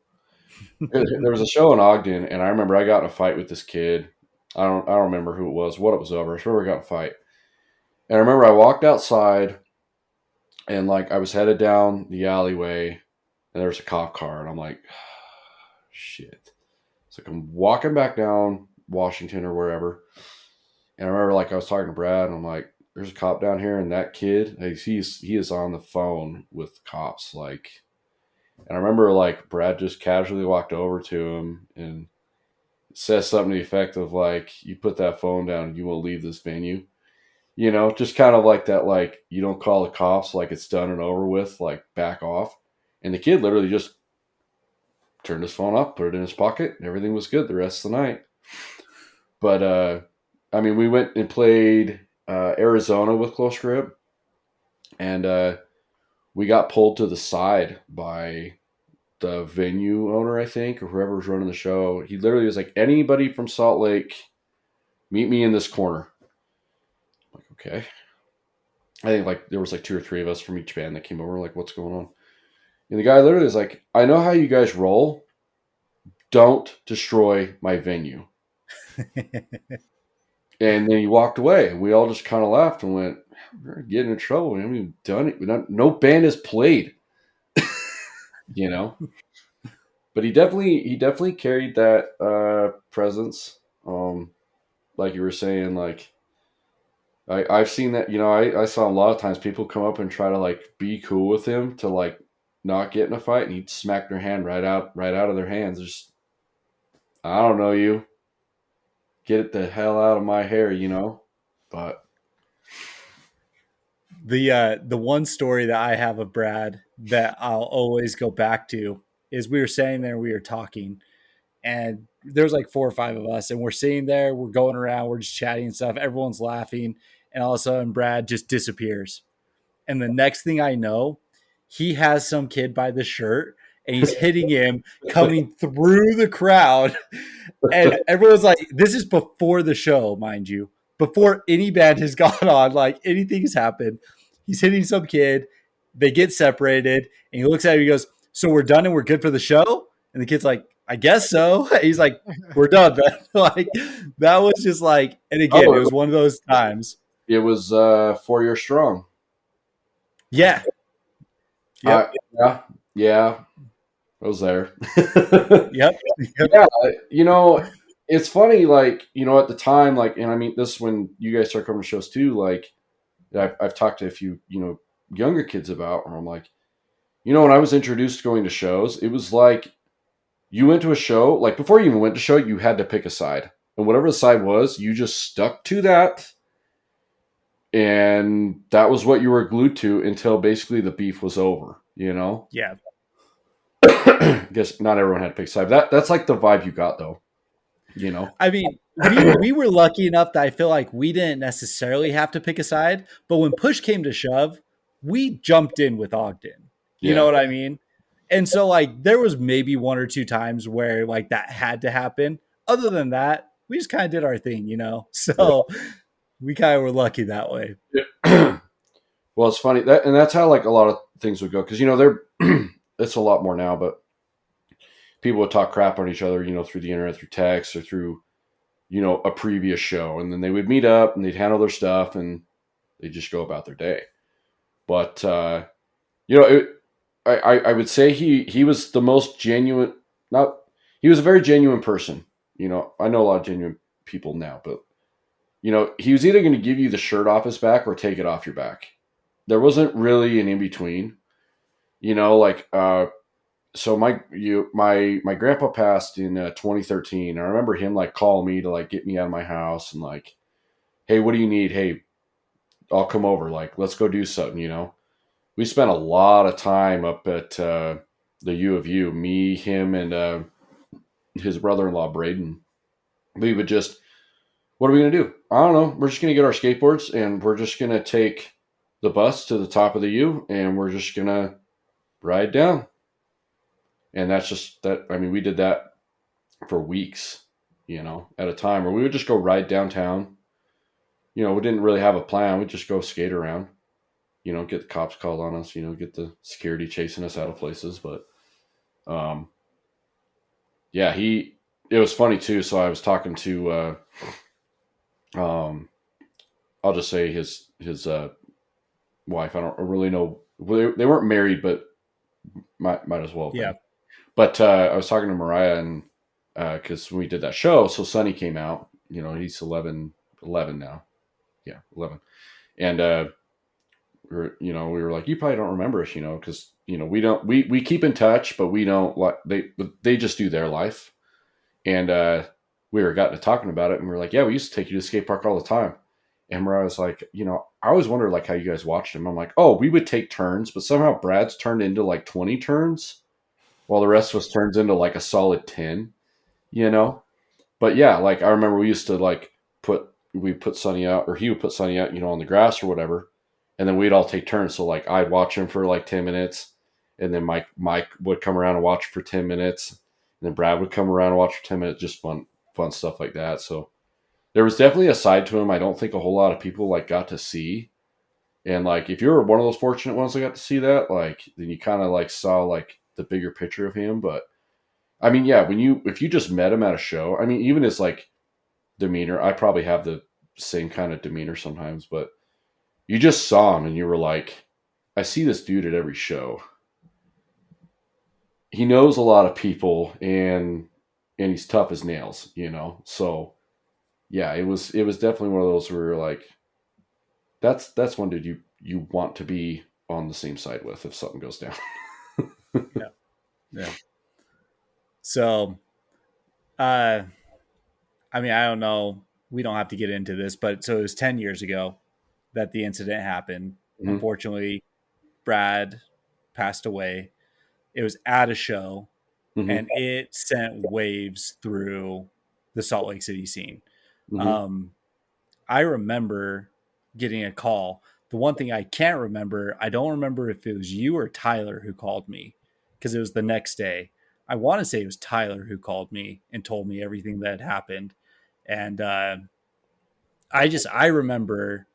there was a show in Ogden, and I remember I got in a fight with this kid. I don't remember who it was, what it was over. I remember I got in a fight. And I remember I walked outside, and like I was headed down the alleyway, and there was a cop car, and I'm like, shit. It's like I'm walking back down Washington or wherever. And I remember like I was talking to Brad, and I'm like, there's a cop down here, and that kid, he is on the phone with cops. Like, and I remember like Brad just casually walked over to him and says something to the effect of like, you put that phone down and you won't leave this venue. Just kind of like that, like, you don't call the cops, like it's done and over with, like back off. And the kid literally just turned his phone off, put it in his pocket, and everything was good the rest of the night. But, I mean, we went and played Arizona with Close Grip, and we got pulled to the side by the venue owner, I think, or whoever was running the show. He literally was like, anybody from Salt Lake, meet me in this corner. I'm like, okay. I think like there was like 2 or 3 of us from each band that came over, like, what's going on? And the guy literally was like, I know how you guys roll. Don't destroy my venue. And then he walked away, and we all just kind of laughed and went, we're getting in trouble. We haven't even done it. No band has played, But he definitely carried that presence. Like you were saying, like I've seen that. I saw a lot of times people come up and try to like be cool with him to like not get in a fight, and he'd smack their hand right out of their hands. Just, I don't know you. get it the hell out of my hair, but The one story that I have of Brad that I'll always go back to is we were sitting there, we were talking, and there's like 4 or 5 of us, and we're sitting there, we're going around, we're just chatting and stuff, everyone's laughing, and all of a sudden Brad just disappears. And the next thing I know, he has some kid by the shirt and he's hitting him coming through the crowd. And everyone's like, this is before the show, mind you, before any band has gone on, like anything has happened. He's hitting some kid. They get separated. And he looks at him, he goes, so we're done and we're good for the show? And the kid's like, I guess so. He's like, we're done, man. Like, that was just like, and again, it was one of those times. It was 4 years strong. Yeah. Yep. Yeah. I was there. Yep. Yeah. It's funny, like, at the time, like, and I mean, this is when you guys start coming to shows too, like, I've talked to a few, younger kids about, where I'm like, when I was introduced to going to shows, it was like, you went to a show, like, before you even went to show, you had to pick a side. And whatever the side was, you just stuck to that. And that was what you were glued to until basically the beef was over, Yeah. I guess not everyone had to pick a side. That's like the vibe you got, though. I mean, we were lucky enough that I feel like we didn't necessarily have to pick a side, but when push came to shove, we jumped in with Ogden. You know what I mean? And so, like, there was maybe 1 or 2 times where, like, that had to happen. Other than that, we just kind of did our thing, So we kind of were lucky that way. Yeah. Well, it's funny and that's how, like, a lot of things would go, because they're it's a lot more now, but people would talk crap on each other, through the internet, through text, or through a previous show, and then they would meet up and they'd handle their stuff and they'd just go about their day. But I would say he was the most genuine. He was a very genuine person. I know a lot of genuine people now, but he was either going to give you the shirt off his back or take it off your back. There wasn't really an in between. So my grandpa passed in 2013. I remember him, like, calling me to, like, get me out of my house and, like, hey, what do you need? Hey, I'll come over. Like, let's go do something. We spent a lot of time up at the U of U, me, him, and his brother-in-law, Braden. We would just, what are we going to do? I don't know. We're just going to get our skateboards and we're just going to take the bus to the top of the U and we're just going to ride down. And that's just that. I mean, we did that for weeks, at a time, where we would just go ride downtown. We didn't really have a plan. We'd just go skate around, get the cops called on us, get the security chasing us out of places. But, yeah, it was funny too. So I was talking to, I'll just say his wife. I don't really know. They weren't married, but might as well. Yeah. But I was talking to Mariah, and because when we did that show, so Sonny came out. He's 11 now. Yeah, 11. And we were like, you probably don't remember us, because we keep in touch, but we don't, like, they just do their life. And we were gotten to talking about it, and we were like, yeah, we used to take you to the skate park all the time. And Mariah was like, I always wondered, like, how you guys watched him. I'm like, oh, we would take turns, but somehow Brad's turned into like 20 turns, while the rest of us turns into like a solid 10, But yeah, like, I remember we used to, like, we put Sonny out, or he would put Sonny out, on the grass or whatever. And then we'd all take turns. So, like, I'd watch him for like 10 minutes. And then Mike would come around and watch for 10 minutes. And then Brad would come around and watch for 10 minutes. Just fun stuff like that. So there was definitely a side to him I don't think a whole lot of people, like, got to see. And, like, if you were one of those fortunate ones that got to see that, like, then you kind of, like, saw, like, the bigger picture of him. But I mean, yeah, if you just met him at a show, I mean, even his, like, demeanor, I probably have the same kind of demeanor sometimes, but you just saw him and you were like, I see this dude at every show. He knows a lot of people and he's tough as nails, So yeah, it was definitely one of those where you're like, that's one dude you want to be on the same side with if something goes down. Yeah. So, I I mean, I don't know. We don't have to get into this, but so it was 10 years ago that the incident happened. Mhm. Unfortunately, Brad passed away. It was at a show, Mhm. and it sent waves through the Salt Lake City scene. Mhm. I remember getting a call. The one thing I can't remember, I don't remember if it was you or Tyler who called me because it was the next day. I want to say it was Tyler who called me and told me everything that had happened. And I remember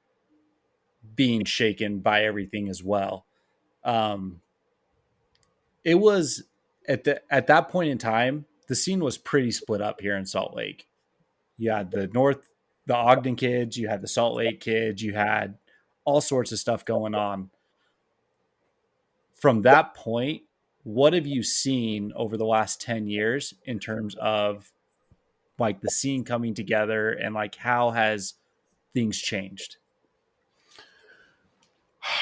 being shaken by everything as well. Um, it was at that point in time, the scene was pretty split up here in Salt Lake. You had the Ogden kids, you had the Salt Lake kids, you had all sorts of stuff going on. From that point, what have you seen over the last 10 years in terms of like the scene coming together and like how has things changed?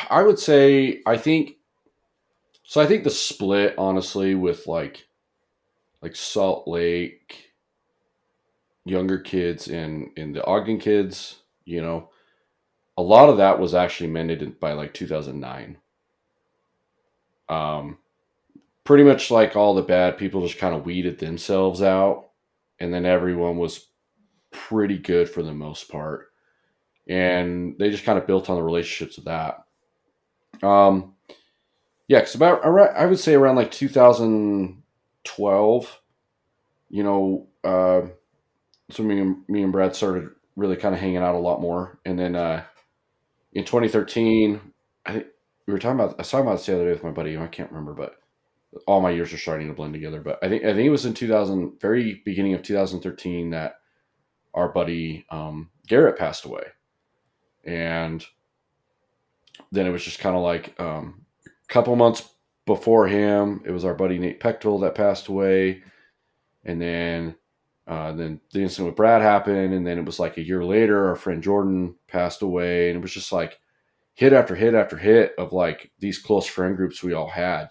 I would say I think so. I think the split, honestly, with like Salt Lake younger kids and the Ogden kids, a lot of that was actually mended by like 2009. Um, Pretty much like all the bad people just kind of weeded themselves out, and then everyone was pretty good for the most part, and they just kind of built on the relationships of that. Um, yeah, because I would say around like 2012, so me and Brad started really kind of hanging out a lot more, and then in 2013, I think I was talking about this the other day with my buddy. I can't remember, but all my years are starting to blend together. But I think it was in 2000, very beginning of 2013, that our buddy Garrett passed away, and then it was just kind of like a couple months before him, it was our buddy Nate Pechtel that passed away, and then the incident with Brad happened, and then it was like a year later, our friend Jordan passed away, and it was just like hit after hit after hit of like these close friend groups we all had.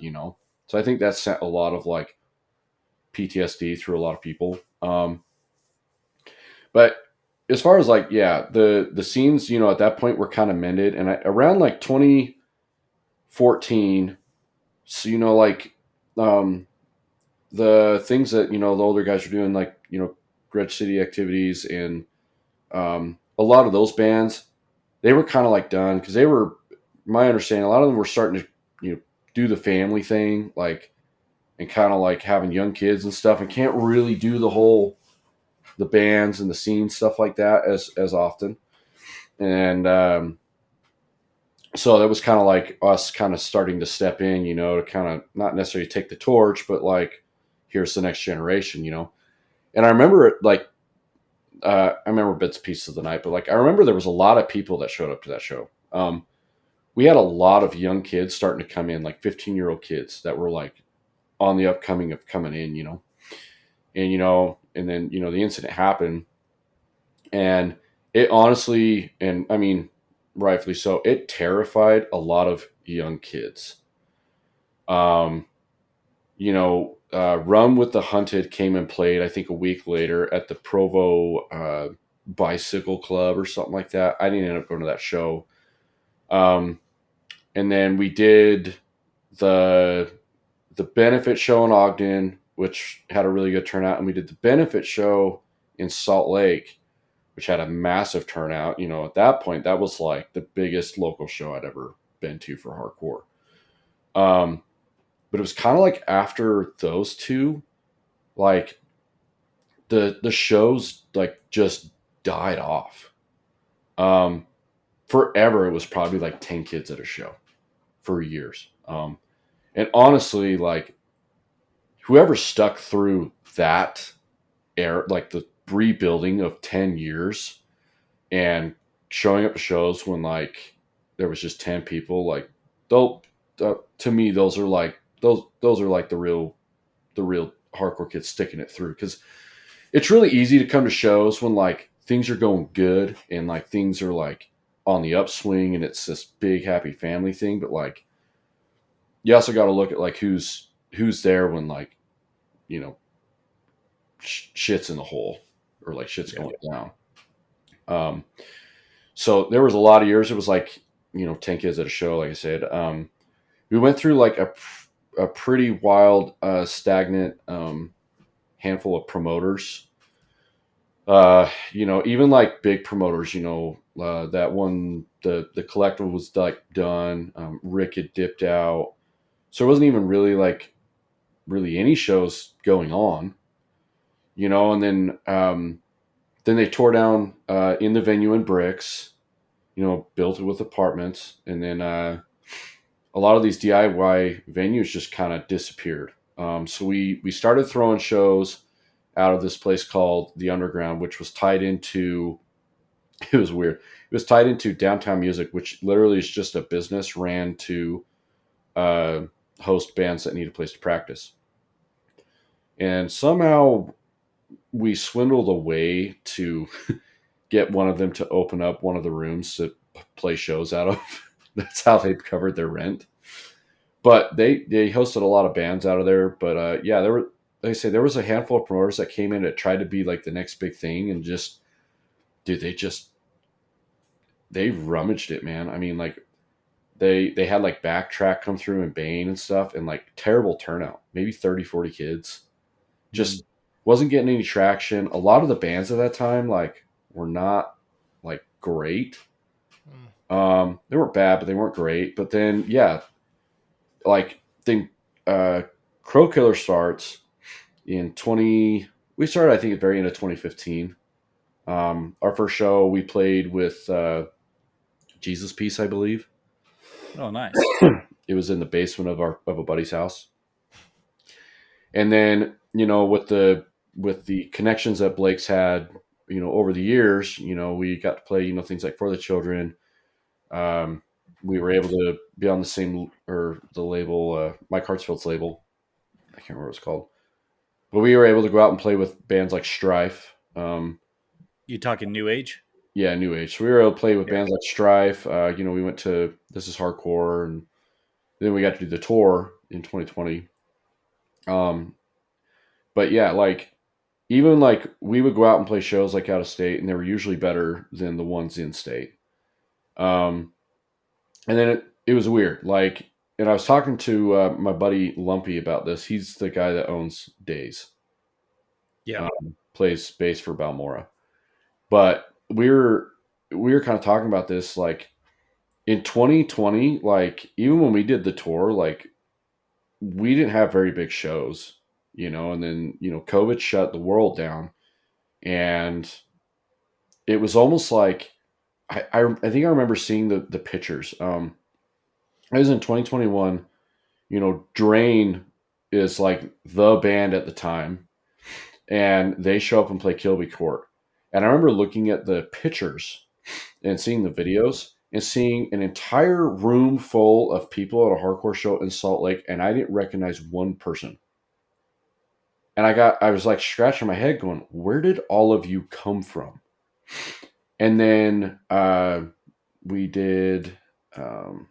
So I think that sent a lot of like PTSD through a lot of people. But as far as like, yeah, the scenes, at that point were kind of mended, and around like 2014, so like the things that the older guys were doing, like Grudge City activities, and a lot of those bands, they were kind of like done because they were, my understanding, a lot of them were starting to do the family thing, like, and kind of like having young kids and stuff, and can't really do the bands and the scene stuff like that as often. And so that was kind of like us kind of starting to step in, to kind of not necessarily take the torch, but like, here's the next generation. And I remember it like, I remember bits and pieces of the night, but like, I remember there was a lot of people that showed up to that show. We had a lot of young kids starting to come in, like 15-year-old kids that were like on the upcoming of coming in, and then, the incident happened, and it honestly, and I mean, rightfully so, it terrified a lot of young kids. Rum with the Hunted came and played, I think a week later at the Provo Bicycle Club or something like that. I didn't end up going to that show. And then we did the benefit show in Ogden, which had a really good turnout, and we did the benefit show in Salt Lake, which had a massive turnout. At that point, that was like the biggest local show I'd ever been to for hardcore. But it was kind of like after those two, like the shows like just died off. Forever, it was probably like 10 kids at a show for years. And honestly, like whoever stuck through that era, like the rebuilding of 10 years and showing up to shows when like there was just 10 people, like to me, those are like the real hardcore kids sticking it through. Because it's really easy to come to shows when like things are going good and like things are like on the upswing and it's this big happy family thing, but like you also got to look at like who's there when like shit's in the hole, or like shit's going down. So there was a lot of years. It was like, 10 kids at a show, like I said. We went through like a pretty wild, stagnant handful of promoters. Even like big promoters, that one, the collective was like done. Rick had dipped out. So it wasn't even really any shows going on, and then they tore down in the venue in bricks, built it with apartments. And then a lot of these DIY venues just kind of disappeared. So we started throwing shows out of this place called The Underground, which was tied into, it was weird. It was tied into Downtown Music, which literally is just a business ran to host bands that need a place to practice. And somehow we swindled a way to get one of them to open up one of the rooms to play shows out of. That's how they covered their rent. But they hosted a lot of bands out of there. But there were, like I say, there was a handful of promoters that came in that tried to be like the next big thing, and just, dude, they rummaged it, man. I mean, like they had like Backtrack come through in Bane and stuff, and like terrible turnout, maybe 30, 40 kids. Just wasn't getting any traction. A lot of the bands at that time like were not like great. They weren't bad, but they weren't great. But then Crow Killer starts in we started, I think, at the very end of 2015. Our first show we played with Jesus Piece, I believe. Oh, nice. It was in the basement of a buddy's house. And then, with the connections that Blake's had, over the years, we got to play, things like For the Children. We were able to be on the same, or the label, Mike Hartsfield's label. I can't remember what it's called. But we were able to go out and play with bands like Strife. You talking New Age? Yeah, New Age. So we were able to play with bands like Strife. We went to This Is Hardcore, and then we got to do the tour in 2020. But yeah, like even like we would go out and play shows like out of state, and they were usually better than the ones in state. And then it was weird. Like, and I was talking to my buddy Lumpy about this. He's the guy that owns Days. Yeah. Plays bass for Balmora. But we were kind of talking about this, like in 2020, like even when we did the tour, like we didn't have very big shows, and then, COVID shut the world down, and it was almost like, I think I remember seeing the pictures. It was in 2021, Drain is like the band at the time, and they show up and play Kilby Court. And I remember looking at the pictures and seeing the videos and seeing an entire room full of people at a hardcore show in Salt Lake, and I didn't recognize one person. And I was like scratching my head going, where did all of you come from? And then we did, oh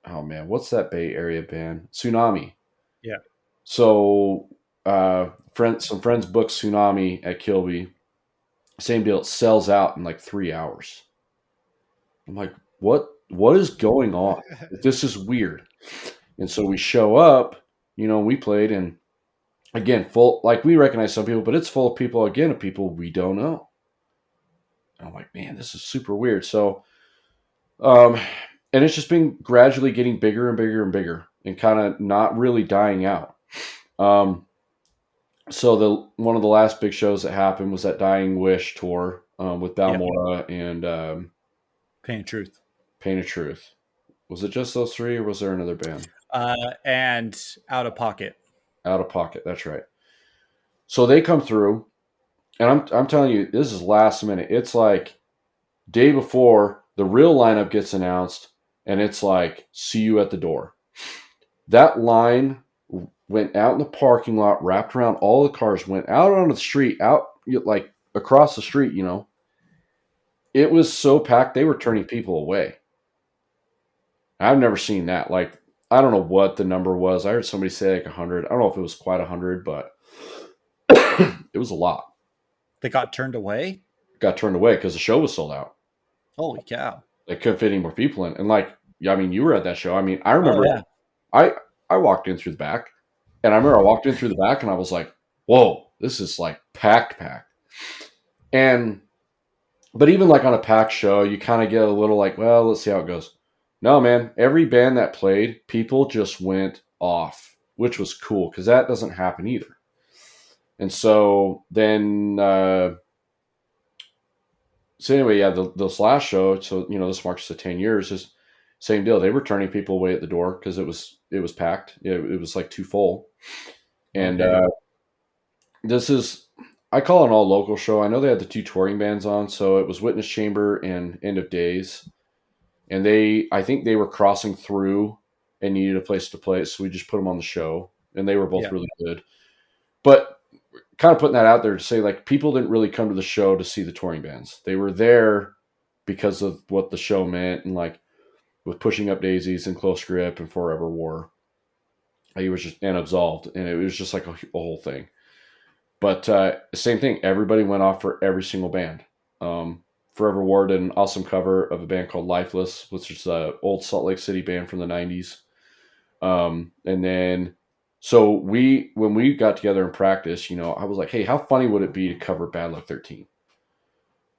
man, what's that Bay Area band? Tsunami. Yeah. So some friends booked Tsunami at Kilby. Same deal. It sells out in like 3 hours. I'm like, what is going on? This is weird. And so we show up, we played, and again, full, like we recognize some people, but it's full of people, again, of people we don't know. And I'm like, man, this is super weird. So, and it's just been gradually getting bigger and bigger and bigger, and kind of not really dying out. So one of the last big shows that happened was that Dying Wish tour with Balmora and Pain of Truth. Pain of Truth. Was it just those three, or was there another band? And Out of Pocket. Out of Pocket, that's right. So they come through, and I'm telling you, this is last minute. It's like day before the real lineup gets announced, and it's like, see you at the door. That line went out in the parking lot, wrapped around all the cars, went out on the street, out like across the street, It was so packed, they were turning people away. I've never seen that. Like, I don't know what the number was. I heard somebody say like 100. I don't know if it was quite 100, but it was a lot. They got turned away? got turned away because the show was sold out. Holy cow. They couldn't fit any more people in. And like, yeah, I mean, you were at that show. I mean, I Oh, remember yeah. I walked in through the back, and I remember I walked in through the back and I was like, whoa, this is like packed. And but even like on a packed show, you kind of get a little like, well, let's see how it goes. No, man, every band that played, people just went off, which was cool because that doesn't happen either. And so then, so anyway, yeah, this last show, so this marks the 10 years, is same deal. They were turning people away at the door because it was packed. It was like too full. And this is, I call it an all local show. I know they had the 2 touring bands on, so it was Witness Chamber and End of Days. And I think they were crossing through and needed a place to play, so we just put them on the show, and they were both really good. But kind of putting that out there to say, like, people didn't really come to the show to see the touring bands. They were there because of what the show meant, and like with Pushing Up Daisies and Close Grip and Forever War, he was just and Absolved, and it was just like a whole thing. But same thing, everybody went off for every single band. Forever War did an awesome cover of a band called Lifeless, which is an old Salt Lake City band from the 90s. And then, so when we got together and practiced, I was like, hey, how funny would it be to cover Bad Luck 13?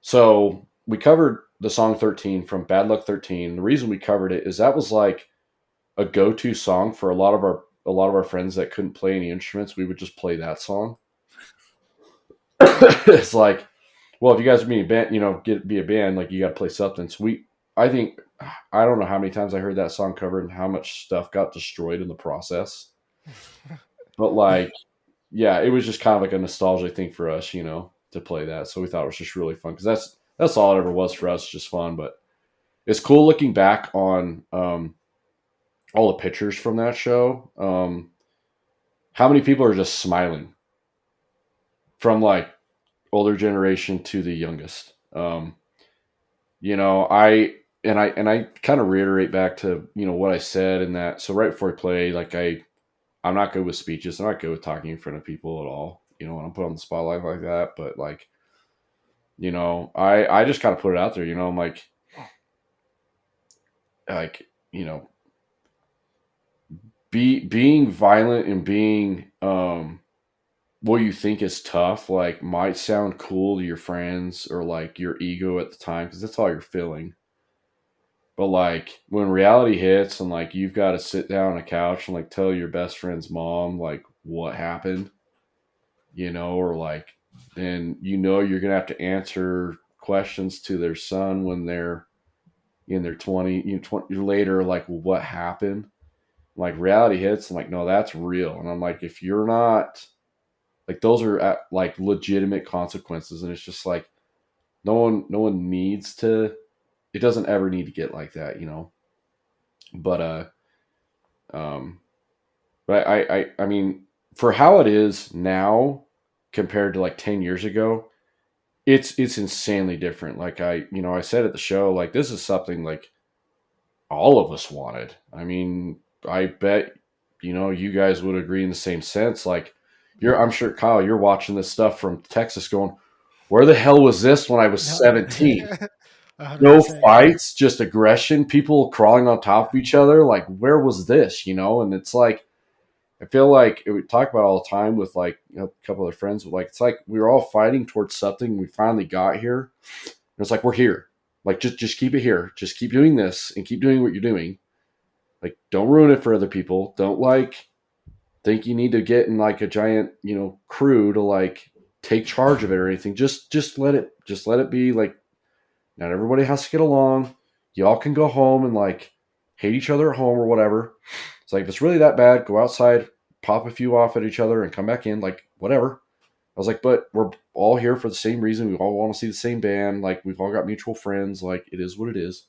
So we covered the song 13 from Bad Luck 13. The reason we covered it is that was like a go-to song for a lot of our friends that couldn't play any instruments. We would just play that song. It's like, well, if you guys are being a band, be a band, like you got to play something. So I think, I don't know how many times I heard that song covered and how much stuff got destroyed in the process. But like, yeah, it was just kind of like a nostalgia thing for us, to play that. So we thought it was just really fun because that's all it ever was for us, just fun. But it's cool looking back on all the pictures from that show. How many people are just smiling from like older generation to the youngest. I kind of reiterate back to what I said in that. So right before I play, like I'm not good with speeches. I'm not good with talking in front of people at all. When I'm put on the spotlight like that. But like, I just kind of put it out there. I'm like being violent and being what you think is tough, like, might sound cool to your friends or like your ego at the time because that's all you're feeling. But like when reality hits and like you've got to sit down on a couch and like tell your best friend's mom like what happened, or like then you're gonna have to answer questions to their son when they're in their 20 later, like, well, what happened? Like reality hits and like, no, that's real. And I'm like, if you're not, like, those are like legitimate consequences, and it's just like no one needs to. It doesn't ever need to get like that, But but I mean, for how it is now compared to like 10 years ago, it's insanely different. Like I said at the show, like this is something like all of us wanted. I mean, I bet you guys would agree in the same sense. Like I'm sure, Kyle, you're watching this stuff from Texas going, where the hell was this when I was 17? 100%. No fights, just aggression, people crawling on top of each other. Like, where was this, And it's like, I feel like we talk about all the time with like a couple of friends, but like, it's like we were all fighting towards something. We finally got here. And it's like, we're here. Like, just keep it here. Just keep doing this and keep doing what you're doing. Like, don't ruin it for other people. Don't like think you need to get in like a giant, crew to like take charge of it or anything. Just let it be. Like, not everybody has to get along. Y'all can go home and like hate each other at home or whatever. It's like, if it's really that bad, go outside, pop a few off at each other and come back in, like, whatever. I was like, but we're all here for the same reason. We all want to see the same band. Like, we've all got mutual friends. Like, it is what it is.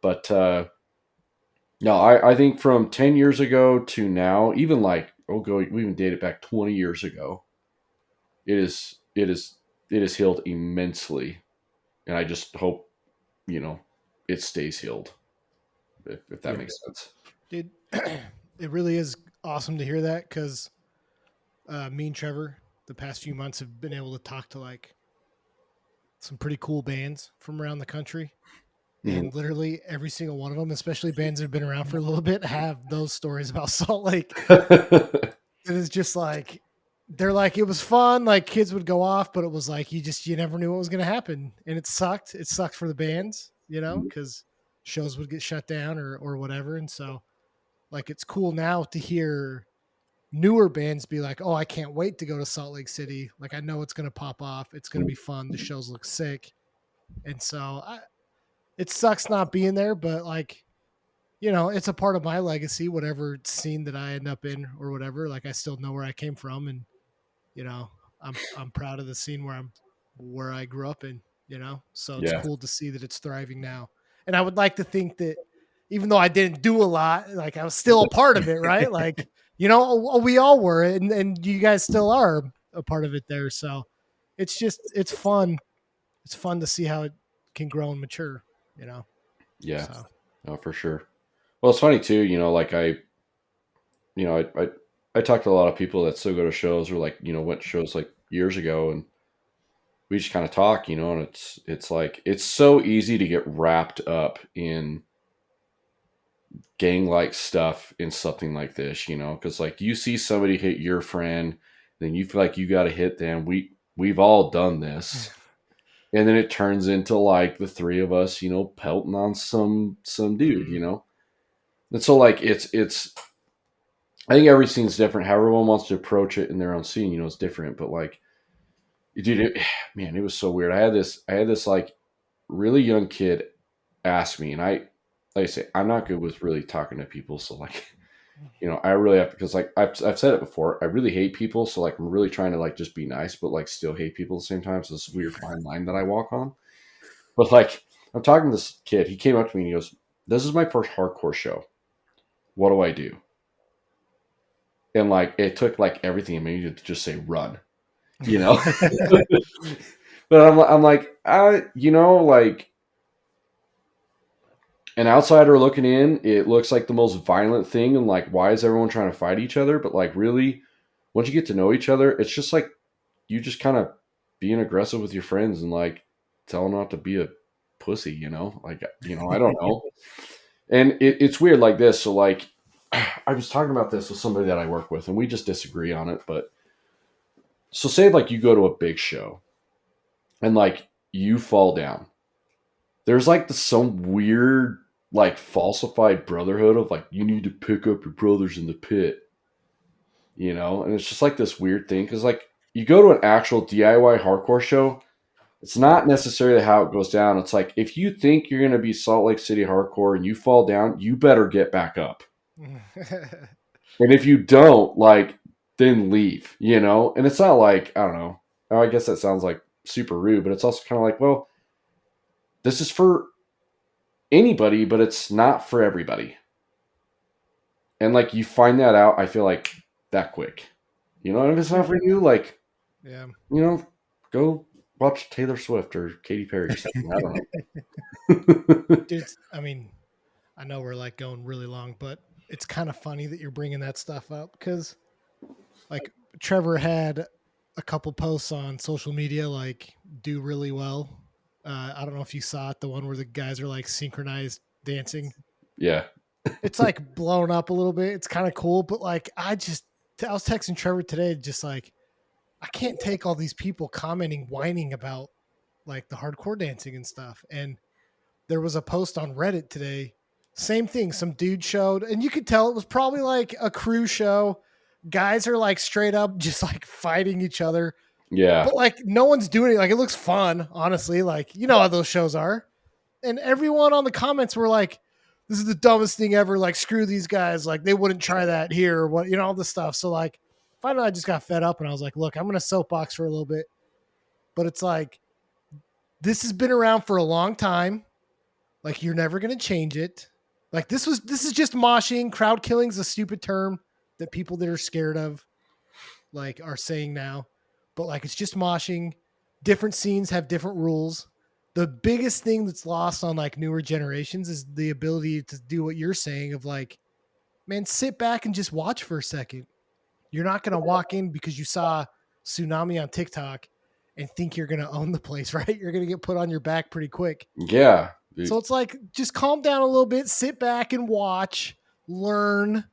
But no, I think from 10 years ago to now, even like, we even date it back 20 years ago. It is healed immensely. And I just hope, it stays healed, if that makes sense. Dude, it really is awesome to hear that because me and Trevor, the past few months have been able to talk to like some pretty cool bands from around the country. And literally every single one of them, especially bands that have been around for a little bit, have those stories about Salt Lake. It is just like, they're like, it was fun. Like kids would go off, but it was like, you never knew what was going to happen. And it sucked. It sucked for the bands, you know, because shows would get shut down or whatever. And so like, it's cool now to hear newer bands be like, oh, I can't wait to go to Salt Lake City. Like, I know it's going to pop off. It's going to be fun. The shows look sick. And so it sucks not being there, but like, you know, it's a part of my legacy, whatever scene that I end up in or whatever. Like, I still know where I came from, and you know, I'm proud of the scene where I grew up in, you know, so it's cool to see that it's thriving now. And I would like to think that even though I didn't do a lot, like I was still a part of it, right? Like, you know, we all were, and you guys still are a part of it there. So it's fun. It's fun to see how it can grow and mature, you know? Yeah. So. No, for sure. Well, it's funny too, you know, like I talked to a lot of people that still go to shows or like, you know, went to shows like years ago, and we just kind of talk, you know, and it's like, it's so easy to get wrapped up in gang-like stuff in something like this, you know, because like you see somebody hit your friend, then you feel like you got to hit them. We've all done this. And then it turns into like the three of us, you know, pelting on some dude, you know? And so like, it's, I think every scene's different. How everyone wants to approach it in their own scene, you know, it's different. But like, dude, man, it was so weird. I had this like really young kid ask me, and like I say, I'm not good with really talking to people. So like, you know, I really have to, because like I've said it before, I really hate people. So like, I'm really trying to like just be nice, but like still hate people at the same time. So it's this weird fine line that I walk on. But like, I'm talking to this kid. He came up to me and he goes, "This is my first hardcore show. What do I do?" And like, it took like everything in me to just say run, you know? But I'm like, you know, like an outsider looking in, it looks like the most violent thing. And like, why is everyone trying to fight each other? But like, really, once you get to know each other, it's just like, you just kind of being aggressive with your friends and like tell them not to be a pussy, you know? Like, you know, I don't know. And it's weird like this. So like, I was talking about this with somebody that I work with, and we just disagree on it. But so say like you go to a big show and like you fall down. There's like some weird like falsified brotherhood of like, you need to pick up your brothers in the pit, you know? And it's just like this weird thing. Cause like you go to an actual DIY hardcore show, it's not necessarily how it goes down. It's like, if you think you're going to be Salt Lake City hardcore and you fall down, you better get back up. And if you don't, like, then leave, you know? And it's not like, I don't know. I guess that sounds like super rude, but it's also kind of like, well, this is for anybody, but it's not for everybody. And like, you find that out, I feel like, that quick. You know, and if it's not for you, like, yeah, you know, go watch Taylor Swift or Katy Perry or something. I don't know. Dude, I mean, I know we're like going really long, but it's kind of funny that you're bringing that stuff up, because like Trevor had a couple posts on social media like do really well. I don't know if you saw it, the one where the guys are like synchronized dancing. Yeah. It's like blown up a little bit. It's kind of cool, but like I was texting Trevor today, just like, I can't take all these people commenting, whining about like the hardcore dancing and stuff. And there was a post on Reddit today, same thing. Some dude showed, and you could tell it was probably like a crew show. Guys are like straight up just like fighting each other. Yeah. But like no one's doing it. Like it looks fun, honestly. Like, you know how those shows are. And everyone on the comments were like, this is the dumbest thing ever. Like, screw these guys. Like, they wouldn't try that here or what, you know, all this stuff. So like, finally I just got fed up and I was like, look, I'm going to soapbox for a little bit. But it's like, this has been around for a long time. Like, you're never going to change it. Like, this is just moshing. Crowd killing is a stupid term that people that are scared of, like, are saying now. But like, it's just moshing. Different scenes have different rules. The biggest thing that's lost on like newer generations is the ability to do what you're saying of like, man, sit back and just watch for a second. You're not going to walk in because you saw tsunami on TikTok and think you're going to own the place, right? You're going to get put on your back pretty quick. Yeah. So it's like, just calm down a little bit, sit back and watch, learn,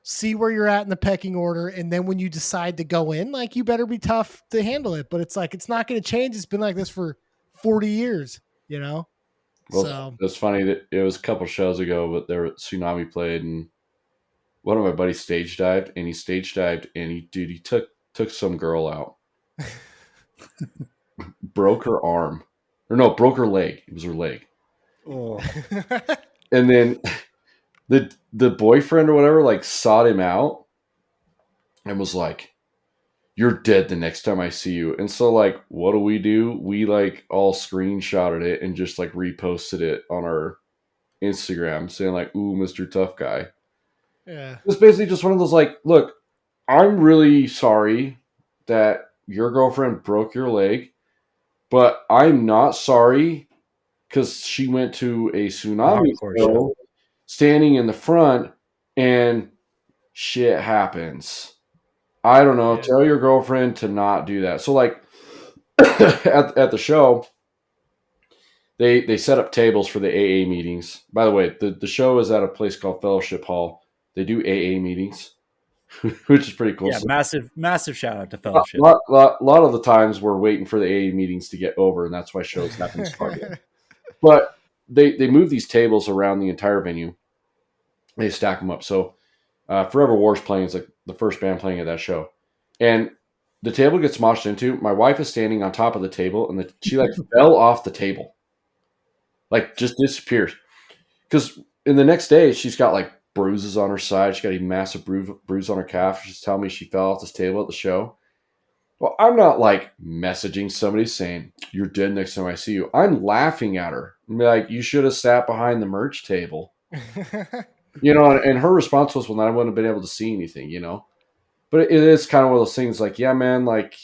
see where you're at in the pecking order. And then when you decide to go in, like, you better be tough to handle it. But it's like, it's not going to change. It's been like this for 40 years, you know? Well, So it's funny that it was a couple shows ago, but there Tsunami played, and one of my buddies stage dived, and he took some girl out, broke her arm, or no, broke her leg. It was her leg, Oh. and then the boyfriend or whatever like sought him out and was like, "You're dead the next time I see you." And so like, what do? We like all screenshotted it and just like reposted it on our Instagram saying like, "Ooh, Mr. Tough Guy." yeah. It's basically just one of those like, look, I'm really sorry that your girlfriend broke your leg, but I'm not sorry because she went to a Tsunami Hardcore show show. standing in the front and shit happens. I don't know. Yeah. Tell your girlfriend to not do that. So like at the show, they set up tables for the AA meetings. By the way, the show is at a place called Fellowship Hall. They do AA meetings, which is pretty cool. Yeah, So massive shout out to a Fellowship. lot of the times we're waiting for the AA meetings to get over, and that's why shows happen to start. But they move these tables around the entire venue. They stack them up. So Forever War's playing is like the first band playing at that show, and the table gets moshed into. My wife is standing on top of the table, and she like fell off the table, like just disappears. Because in the next day, she's got like bruises on her side. She got a massive bruise on her calf. She's telling me she fell off this table at the show. Well, I'm not like messaging somebody saying, "You're dead next time I see you." I'm laughing at her. I'm like, "You should have sat behind the merch table." And her response was, "Well, I wouldn't have been able to see anything, But it is kind of one of those things like, yeah, man, like,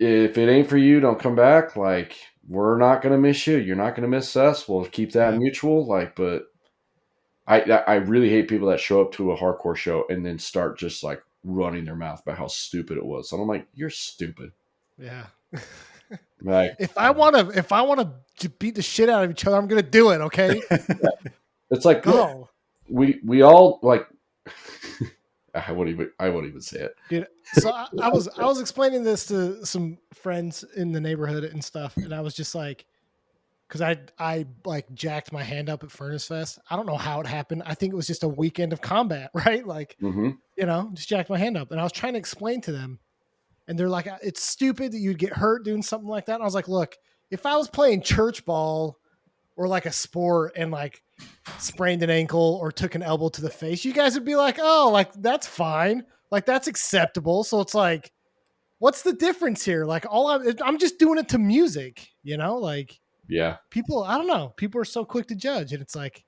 if it ain't for you, don't come back. Like, we're not going to miss you. You're not going to miss us. We'll keep that mutual. Like, but I really hate people that show up to a hardcore show and then start just like running their mouth about how stupid it was. And I'm like, you're stupid. Yeah. Like, If I want to beat the shit out of each other, I'm going to do it. Okay. it's like, Go. we all like, I won't even say it. Dude, so I was explaining this to some friends in the neighborhood and stuff, and I was just like, because I like jacked my hand up at Furnace Fest. I don't know how it happened. I think it was just a weekend of combat, right? Like, just jacked my hand up, and I was trying to explain to them, and they're like, "It's stupid that you'd get hurt doing something like that." And I was like, "Look, if I was playing church ball or like a sport and like sprained an ankle or took an elbow to the face, you guys would be like, oh, like that's fine. Like that's acceptable." So it's like, what's the difference here? Like I'm just doing it to music, like Yeah. people, I don't know. People are so quick to judge, and it's like,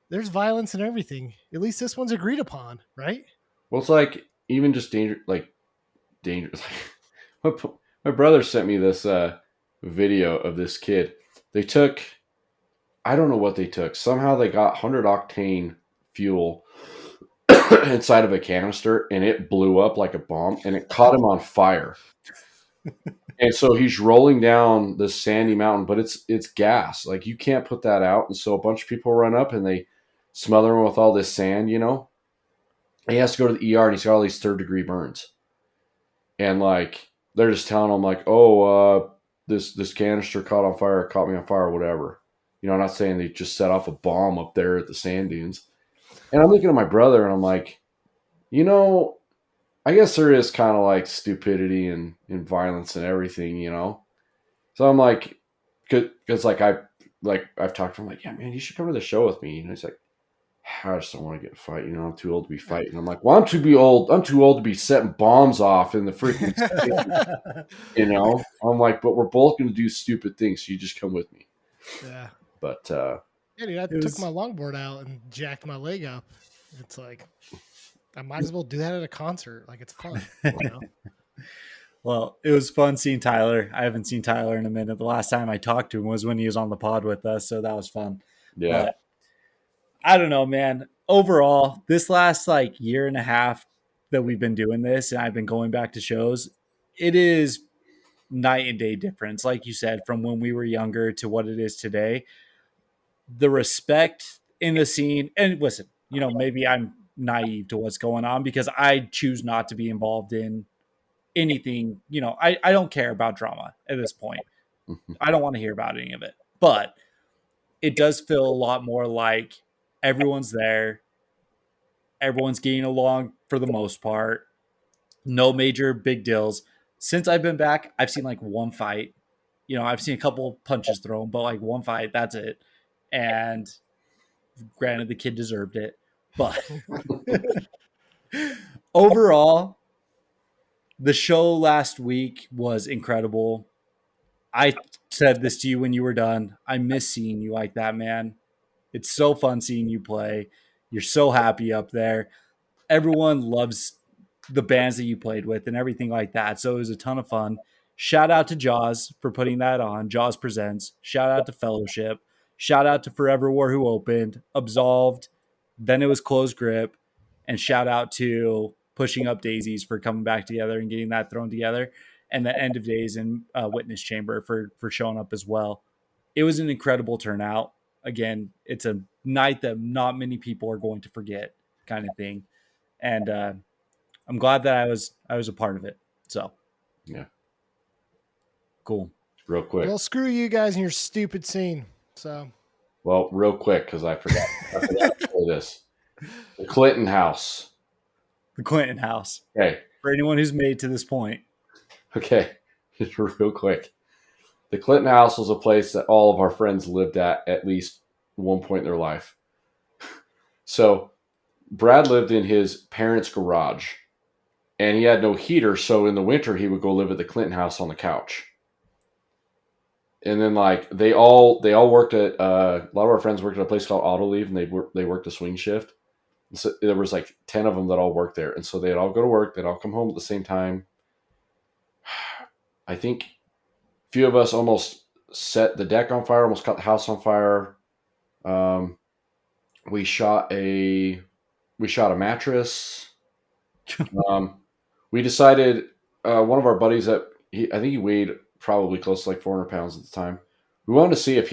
there's violence and everything. At least this one's agreed upon, right? Well, it's like even just dangerous. My brother sent me this video of this kid. They took, I don't know what they took. Somehow they got 100 octane fuel inside of a canister, and it blew up like a bomb, and it caught him on fire. And so he's rolling down this sandy mountain, but it's gas. Like, you can't put that out. And so a bunch of people run up and they smother him with all this sand, He has to go to the ER, and he's got all these third-degree burns. And, like, they're just telling him, like, oh, this canister caught on fire, caught me on fire, whatever. I'm not saying they just set off a bomb up there at the sand dunes. And I'm looking at my brother, and I'm like, I guess there is kind of like stupidity and violence and everything, So I'm like, because like I've talked to him, like, yeah, man, you should come to the show with me. And he's like, I just don't want to get in a fight. I'm too old to be fighting. I'm like, well, I'm too old to be setting bombs off in the freaking city. I'm like, but we're both going to do stupid things. So you just come with me. Yeah. But yeah, dude, I took my longboard out and jacked my leg up. It's like, I might as well do that at a concert. Like, it's fun. Well, it was fun seeing Tyler. I haven't seen Tyler in a minute. The last time I talked to him was when he was on the pod with us, so that was fun. Yeah. But I don't know, man. Overall, this last like year and a half, that we've been doing this and I've been going back to shows, it is night and day difference. Like you said, from when we were younger to what it is today, the respect in the scene. And listen, maybe I'm naive to what's going on because I choose not to be involved in anything. I don't care about drama at this point. I don't want to hear about any of it, but it does feel a lot more like everyone's there. Everyone's getting along for the most part. No major big deals. Since I've been back, I've seen like one fight. I've seen a couple punches thrown, but like one fight, that's it. And granted, the kid deserved it. But overall, the show last week was incredible. I said this to you when you were done. I miss seeing you like that, man. It's so fun seeing you play. You're so happy up there. Everyone loves the bands that you played with and everything like that. So it was a ton of fun. Shout out to Joz for putting that on. Joz Presents. Shout out to Fellowship. Shout out to Forever War who opened. Absolved. Then it was Closed Grip. And shout out to Pushing Up Daisies for coming back together and getting that thrown together. And the End of Days and Witness Chamber for showing up as well. It was an incredible turnout. Again, it's a night that not many people are going to forget, kind of thing. And I'm glad that I was a part of it. So, yeah, cool. Real quick. Well, screw you guys and your stupid scene. So, well, real quick because I forgot to say this. The Clinton House. The Clinton House. Okay. For anyone who's made it to this point. Okay, just real quick. The Clinton House was a place that all of our friends lived at least one point in their life. So Brad lived in his parents' garage, and he had no heater, so in the winter he would go live at the Clinton House on the couch. And then like they all worked at a lot of our friends worked at a place called Autoleave, and they worked a swing shift. And so there was like 10 of them that all worked there, and so they'd all go to work. They'd all come home at the same time. I think a few of us almost set the deck on fire, almost caught the house on fire. We shot a mattress. We decided one of our buddies I think he weighed probably close to like 400 pounds at the time. We wanted to see if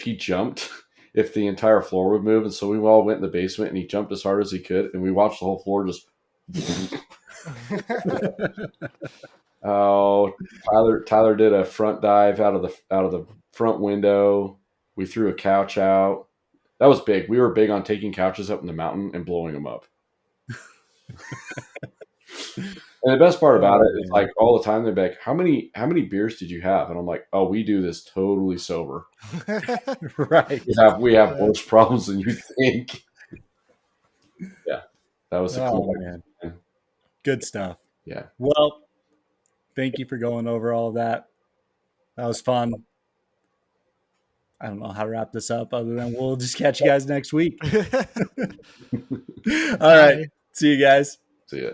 he jumped, if the entire floor would move. And so we all went in the basement and he jumped as hard as he could. And we watched the whole floor just. Oh, Tyler did a front dive out of the front window. We threw a couch out. That was big. We were big on taking couches up in the mountain and blowing them up. And the best part about it is like all the time they're like, how many beers did you have? And I'm like, oh, we do this totally sober. Right. We have worse problems than you think. Yeah. That was the cool man. Good stuff. Yeah. Well, thank you for going over all of that. That was fun. I don't know how to wrap this up other than we'll just catch you guys next week. All right. See you guys. See ya.